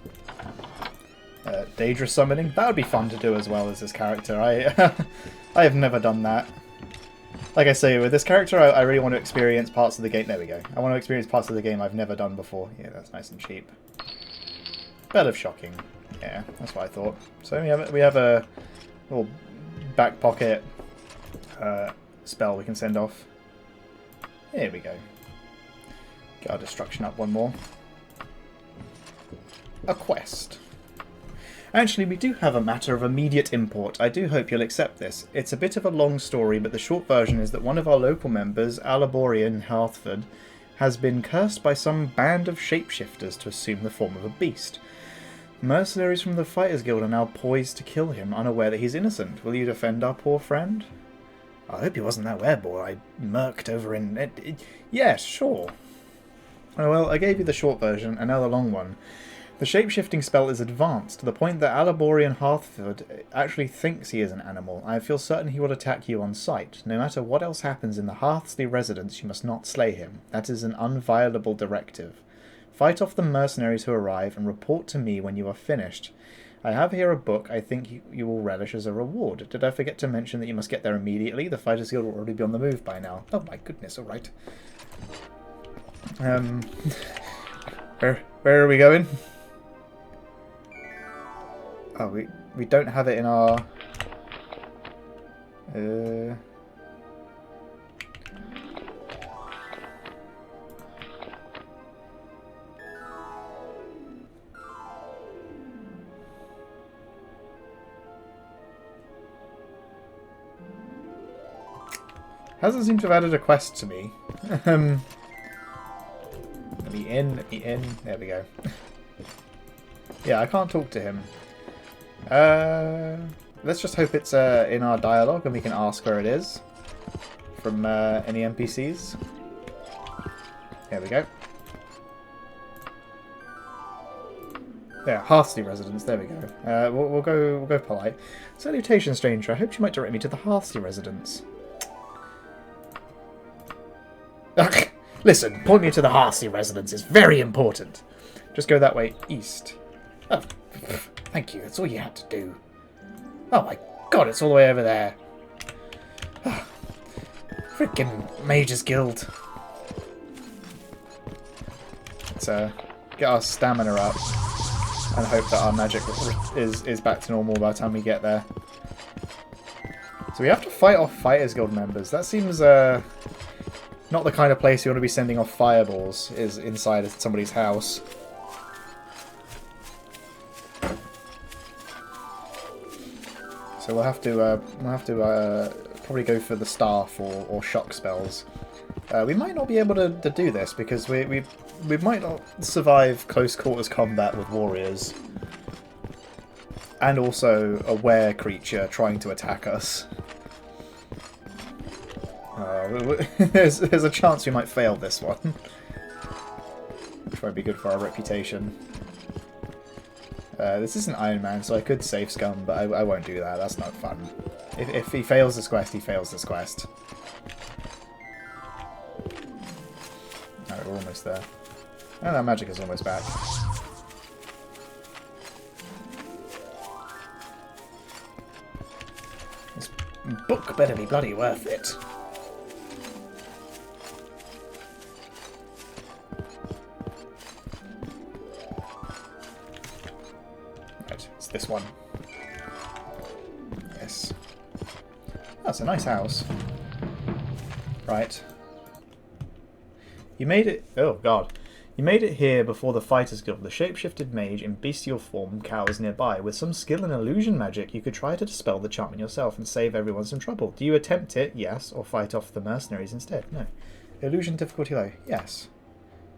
Daedra summoning. That would be fun to do as well as this character. I have never done that. Like I say, with this character, I really want to experience parts of the game. There we go. I want to experience parts of the game I've never done before. Yeah, that's nice and cheap. Bell of Shocking. Yeah, that's what I thought. So we have a little back pocket spell we can send off. Here we go. Get our destruction up one more. A quest. Actually, we do have a matter of immediate import. I do hope you'll accept this. It's a bit of a long story, but the short version is that one of our local members, Alaborian Harthford, has been cursed by some band of shapeshifters to assume the form of a beast. Mercenaries from the Fighters Guild are now poised to kill him, unaware that he's innocent. Will you defend our poor friend? I hope he wasn't that wereball I murked over in... Yeah, sure. Oh, well, I gave you the short version, and now the long one. The shapeshifting spell is advanced to the point that Alaborian Harthford actually thinks he is an animal. I feel certain he will attack you on sight. No matter what else happens in the Hearthsley residence, you must not slay him. That is an unviolable directive. Fight off the mercenaries who arrive and report to me when you are finished. I have here a book I think you will relish as a reward. Did I forget to mention that you must get there immediately? The Fighters Guild will already be on the move by now. Oh my goodness, alright. Where are we going? Oh, we don't have it in our... Hasn't seemed to have added a quest to me. Let me in. There we go. Yeah, I can't talk to him. Let's just hope it's in our dialogue and we can ask where it is from any NPCs. There we go. Yeah, Hearthsley residence. There we go. We'll go polite. Salutations, stranger. I hope you might direct me to the Hearthsley residence. Listen, point me to the Hearthsley residence. It's very important. Just go that way east. Oh, thank you. That's all you had to do. Oh my god, it's all the way over there. Frickin' Mage's Guild. Let's get our stamina up, and hope that our magic is back to normal by the time we get there. So we have to fight off Fighters Guild members. That seems not the kind of place you want to be sending off fireballs, is inside somebody's house. So we'll have to probably go for the staff or shock spells. We might not be able to do this because we might not survive close quarters combat with warriors, and also a were creature trying to attack us. There's a chance we might fail this one, which won't be good for our reputation. This isn't Iron Man, so I could save Scum, but I won't do that. That's not fun. If he fails this quest, he fails this quest. Alright, we're almost there. And our magic is almost back. This book better be bloody worth it. This one. Yes. That's a nice house. Right. You made it... Oh, God. You made it here before the Fighters Guild. The shapeshifted mage in bestial form cowers nearby. With some skill in illusion magic, you could try to dispel the charm yourself and save everyone some trouble. Do you attempt it? Yes. Or fight off the mercenaries instead? No. Illusion difficulty low? Yes.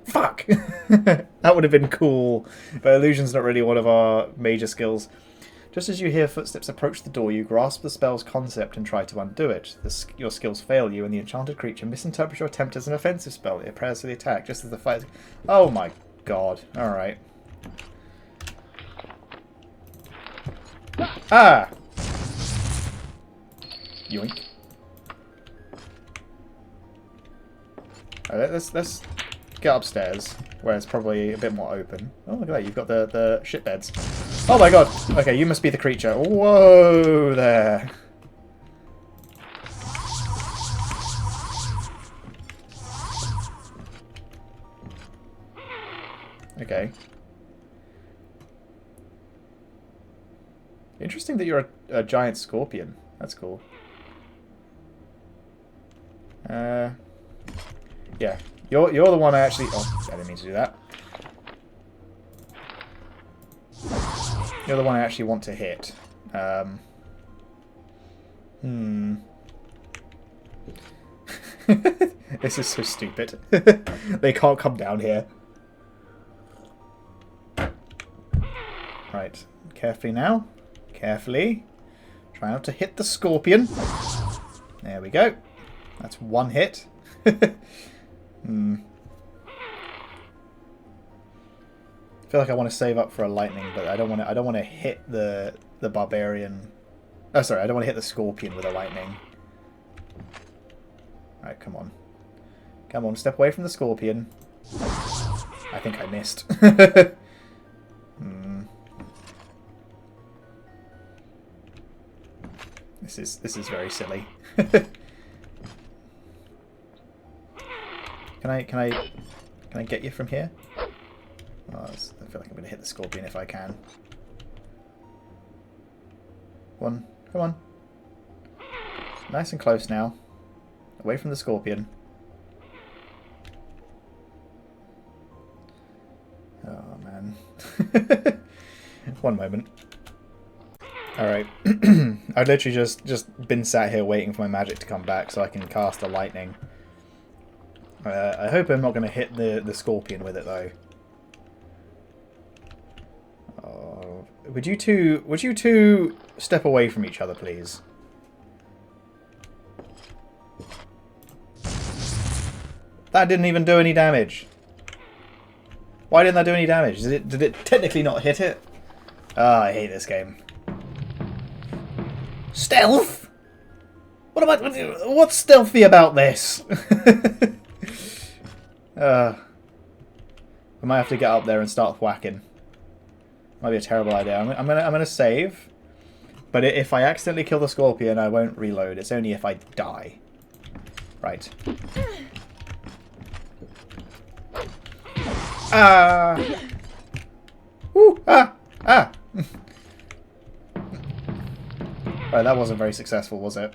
Fuck! That would have been cool, but illusion's not really one of our major skills. Just as you hear footsteps approach the door, you grasp the spell's concept and try to undo it. Your skills fail you, and the enchanted creature misinterprets your attempt as an offensive spell. It prepares for the attack, just as the fight... Oh my god. Alright. Ah! Yoink. Alright, let's get upstairs, where it's probably a bit more open. Oh, look at that, you've got the shit beds. Oh my god! Okay, you must be the creature. Whoa there! Okay. Interesting that you're a giant scorpion. That's cool. Yeah. You're the one I actually... Oh, I didn't mean to do that. You're the one I actually want to hit. This is so stupid. They can't come down here. Right. Carefully now. Carefully. Try not to hit the scorpion. There we go. That's one hit. I feel like I want to save up for a lightning, but I don't want to hit the barbarian. Oh, sorry, I don't want to hit the scorpion with a lightning. All right, come on, come on, step away from the scorpion. I think I missed. This is very silly. Can I get you from here? Oh, I feel like I'm going to hit the scorpion if I can. Come on. Nice and close now. Away from the scorpion. Oh, man. One moment. Alright. I've literally just been sat here waiting for my magic to come back so I can cast a lightning. I hope I'm not going to hit the scorpion with it, though. Oh, would you two step away from each other, please? That didn't even do any damage. Why didn't that do any damage? Did it technically not hit it? Ah, I hate this game. Stealth? What's stealthy about this? I might have to get up there and start whacking. Might be a terrible idea. I'm gonna save, but if I accidentally kill the scorpion, I won't reload. It's only if I die. Right. Ah! Woo! Ah! Ah! Right, that wasn't very successful, was it?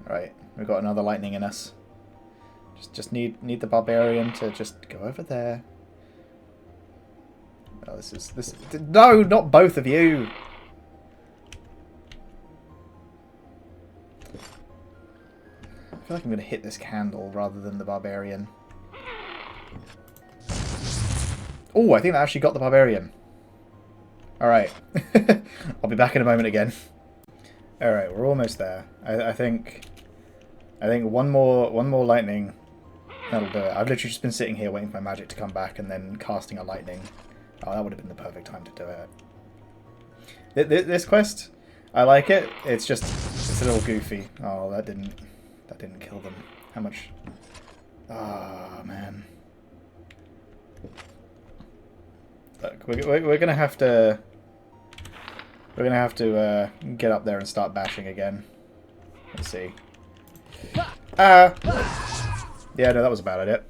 Right, we've got another lightning in us. Just need the barbarian to just go over there. Oh, this. No, not both of you. I feel like I'm going to hit this candle rather than the barbarian. Oh, I think that actually got the barbarian. Alright. I'll be back in a moment again. Alright, we're almost there. I think one more lightning. That'll do it. I've literally just been sitting here waiting for my magic to come back and then casting a lightning. Oh, that would have been the perfect time to do it. This quest, I like it. It's a little goofy. Oh, that didn't kill them. How much? Ah, man. Look, we're gonna have to get up there and start bashing again. Let's see. Ah. Yeah, no, that was a bad idea.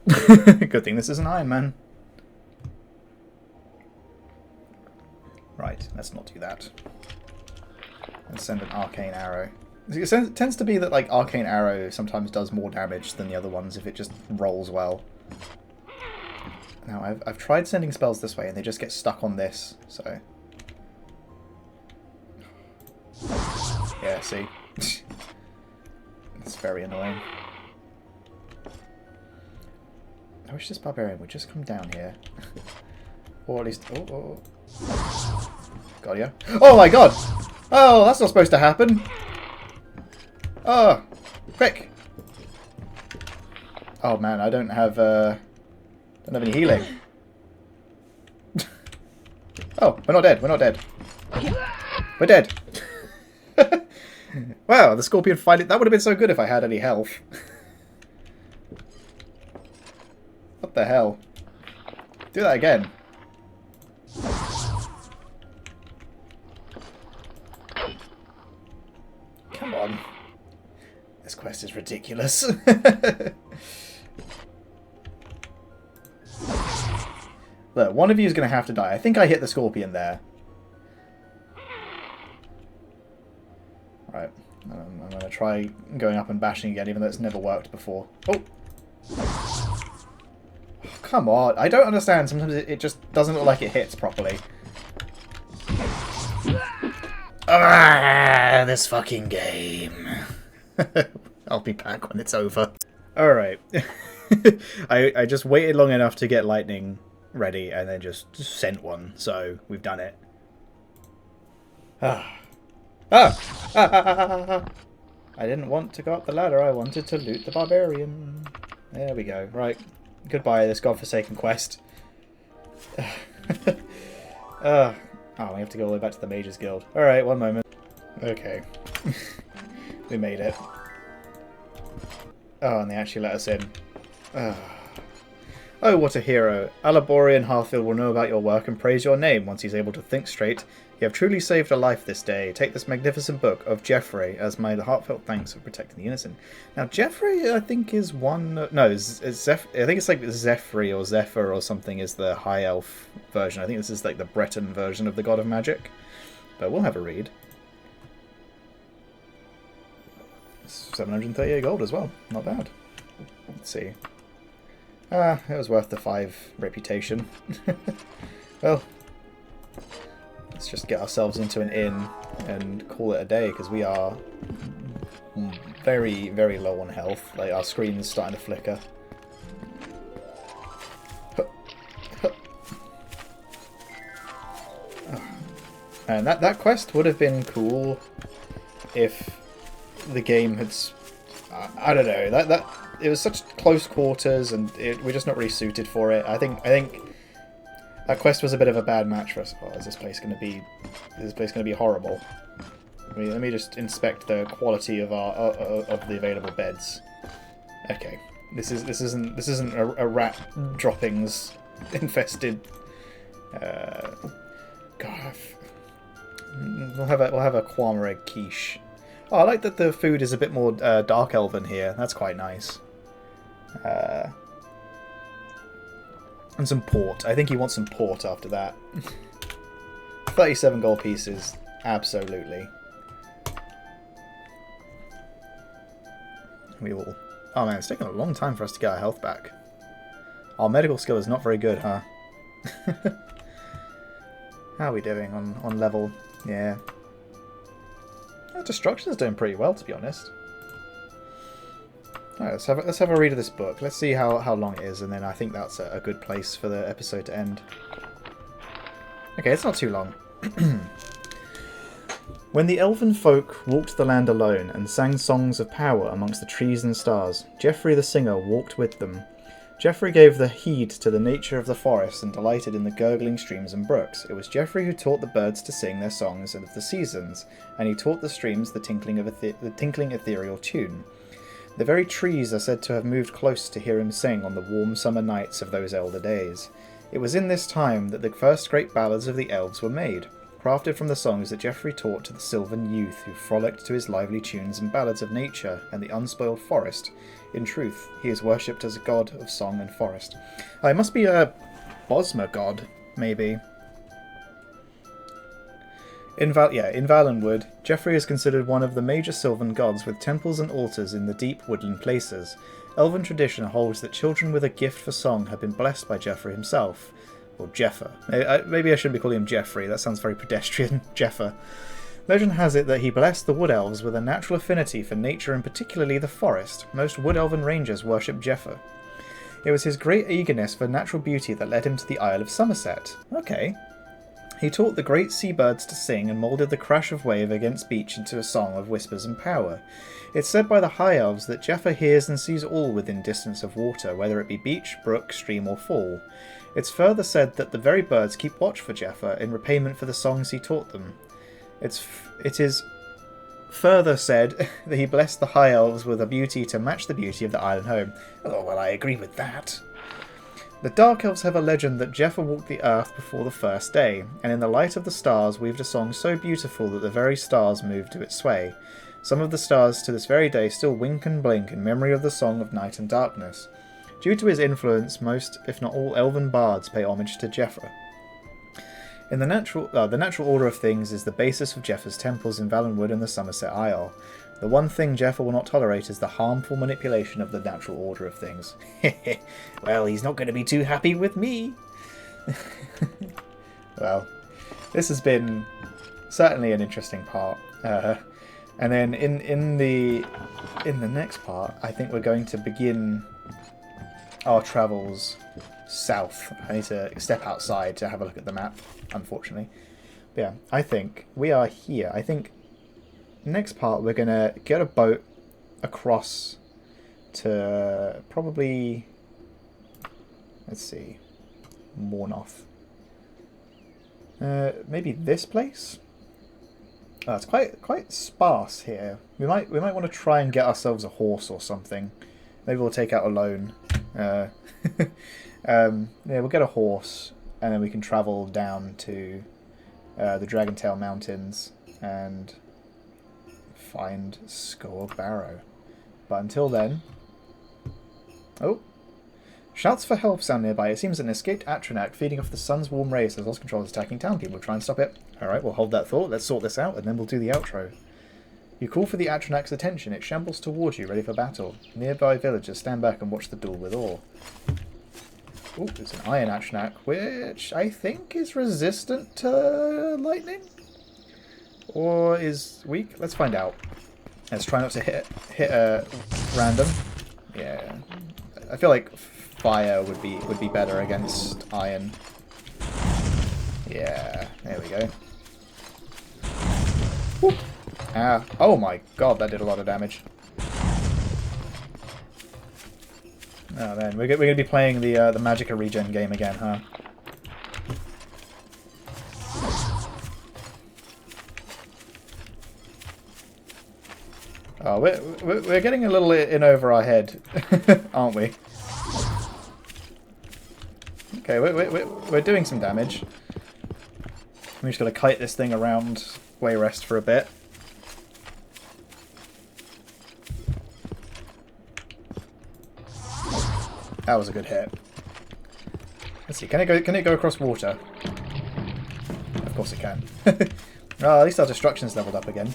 Good thing this is an Iron Man. Right, let's not do that. Let's send an arcane arrow. It tends to be that like arcane arrow sometimes does more damage than the other ones if it just rolls well. Now I've tried sending spells this way and they just get stuck on this, so yeah, see. It's very annoying. I wish this barbarian would just come down here. Or at least... Oh. Got ya. Oh my god! Oh, that's not supposed to happen! Oh! Quick! Oh man, I don't have any healing. Oh, we're not dead, we're not dead. We're dead! Wow, the scorpion finally... That would have been so good if I had any health. What the hell? Do that again. Come on. This quest is ridiculous. Look, one of you is going to have to die. I think I hit the scorpion there. Right. I'm going to try going up and bashing again, even though it's never worked before. Oh! Come on, I don't understand. Sometimes it just doesn't look like it hits properly. Ah, this fucking game. I'll be back when it's over. Alright. I just waited long enough to get lightning ready and then just sent one, so we've done it. I didn't want to go up the ladder, I wanted to loot the barbarian. There we go. Right. Goodbye, this godforsaken quest. Oh, we have to go all the way back to the Mages Guild. Alright, one moment. Okay. We made it. Oh, and they actually let us in. Oh, what a hero. Alaborian Hearthfield will know about your work and praise your name once he's able to think straight. You have truly saved a life this day. Take this magnificent book of Jeffrey as my heartfelt thanks for protecting the innocent. Now, Jeffrey, I think, is one... No, I think it's like Zephyr or Zephyr or something is the High Elf version. I think this is like the Breton version of the God of Magic. But we'll have a read. 738 gold as well. Not bad. Let's see. It was worth the 5 reputation. Well... Let's just get ourselves into an inn and call it a day, because we are very, very low on health. Like, our screen's starting to flicker. And that quest would have been cool if the game had... I don't know. That it was such close quarters, and we're just not really suited for it. I think that quest was a bit of a bad match for us. Oh, is this place going to be? Is this place going to be horrible? Let me just inspect the quality of our of the available beds. Okay, this isn't a rat droppings infested. God, we'll have a Kwama egg quiche. Oh, I like that the food is a bit more dark elven here. That's quite nice. And some port. I think he wants some port after that. 37 gold pieces. Absolutely. We will... Oh man, it's taken a long time for us to get our health back. Our medical skill is not very good, huh? How are we doing on level? Yeah. Destruction is doing pretty well, to be honest. Alright, let's have a read of this book. Let's see how long it is, and then I think that's a good place for the episode to end. Okay, it's not too long. When the elven folk walked the land alone and sang songs of power amongst the trees and stars, Geoffrey the singer walked with them. Geoffrey gave the heed to the nature of the forest and delighted in the gurgling streams and brooks. It was Geoffrey who taught the birds to sing their songs of the seasons, and he taught the streams the tinkling ethereal tune. The very trees are said to have moved close to hear him sing on the warm summer nights of those elder days. It was in this time that the first great ballads of the elves were made, crafted from the songs that Geoffrey taught to the sylvan youth who frolicked to his lively tunes and ballads of nature and the unspoiled forest. In truth, he is worshipped as a god of song and forest. It must be a Bosmer god, maybe. In Valenwood, Geoffrey is considered one of the major sylvan gods with temples and altars in the deep woodland places. Elven tradition holds that children with a gift for song have been blessed by Geoffrey himself. Or Jeffer. Maybe I shouldn't be calling him Geoffrey, that sounds very pedestrian. Jeffer. Legend has it that he blessed the wood elves with a natural affinity for nature and particularly the forest. Most wood elven rangers worship Jeffer. It was his great eagerness for natural beauty that led him to the Isle of Somerset. Okay. He taught the great seabirds to sing and moulded the crash of wave against beach into a song of whispers and power. It's said by the high elves that Jeffer hears and sees all within distance of water, whether it be beach, brook, stream or fall. It's further said that the very birds keep watch for Jeffer in repayment for the songs he taught them. It is further said that he blessed the high elves with a beauty to match the beauty of the island home. Oh, well, I agree with that. The dark elves have a legend that Jeffer walked the earth before the first day, and in the light of the stars weaved a song so beautiful that the very stars moved to its sway. Some of the stars to this very day still wink and blink in memory of the song of night and darkness. Due to his influence, most, if not all, elven bards pay homage to Jeffer. In the natural order of things is the basis of Jeffer's temples in Valenwood and the Somerset Isle. The one thing Jeffer will not tolerate is the harmful manipulation of the natural order of things. Well, he's not going to be too happy with me. Well, this has been certainly an interesting part. And then in the next part, I think we're going to begin our travels south. I need to step outside to have a look at the map, unfortunately. But yeah, I think we are here. I think next part we're going to get a boat across to probably, let's see, Mornoth. Maybe this place? Oh, it's quite sparse here. We might want to try and get ourselves a horse or something. Maybe we'll take out a loan. Yeah, we'll get a horse, and then we can travel down to the Dragontail Mountains and find Skull Barrow. But until then... Oh! Shouts for help sound nearby. It seems an escaped Atronak feeding off the sun's warm rays has lost control of attacking town people. Try and stop it. Alright, we'll hold that thought. Let's sort this out, and then we'll do the outro. You call for the Atronach's attention. It shambles towards you, ready for battle. Nearby villagers stand back and watch the duel with awe. Ooh, it's an iron Atronach, which I think is resistant to lightning? Or is weak? Let's find out. Let's try not to hit random. Yeah. I feel like fire would be better against iron. Yeah, there we go. Whoop. Ah, oh my god, that did a lot of damage. Oh man, we're going to be playing the Magicka regen game again, huh? Oh, we're getting a little in over our head, aren't we? Okay, we're doing some damage. I'm just going to kite this thing around Wayrest for a bit. That was a good hit. Let's see. Can it go across water? Of course it can. Oh, at least our destruction's leveled up again.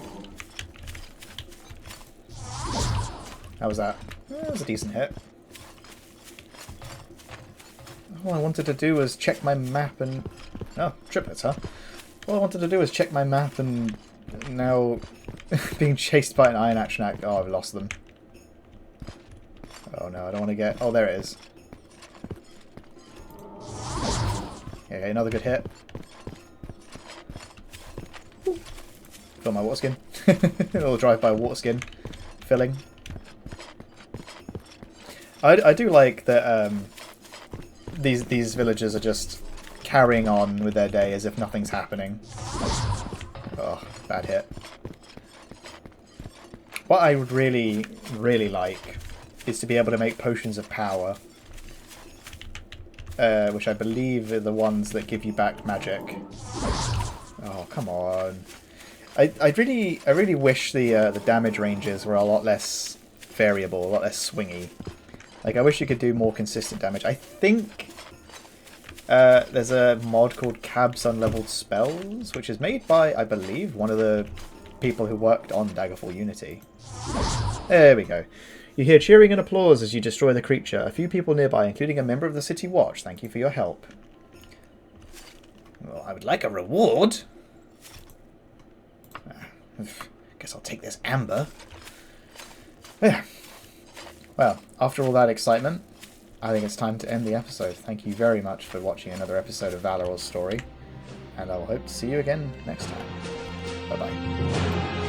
How was that? That was a decent hit. All I wanted to do was check my map and... Oh, triplets, huh? All I wanted to do was check my map and now being chased by an iron action act. Oh, I've lost them. Oh no, I don't want to get... Oh, there it is. Okay, another good hit. Fill my water skin. A little drive-by water skin filling. I do like that these villagers are just carrying on with their day as if nothing's happening. Oh, bad hit. What I would really, really like is to be able to make potions of power. Which I believe are the ones that give you back magic. Oh, come on. I really wish the damage ranges were a lot less variable, a lot less swingy. Like, I wish you could do more consistent damage. I think there's a mod called Cab's Unleveled Spells, which is made by, I believe, one of the people who worked on Daggerfall Unity. There we go. You hear cheering and applause as you destroy the creature. A few people nearby, including a member of the City Watch, thank you for your help. Well, I would like a reward. Guess I'll take this amber. Yeah. Well, after all that excitement, I think it's time to end the episode. Thank you very much for watching another episode of Valaril's story, and I will hope to see you again next time. Bye-bye.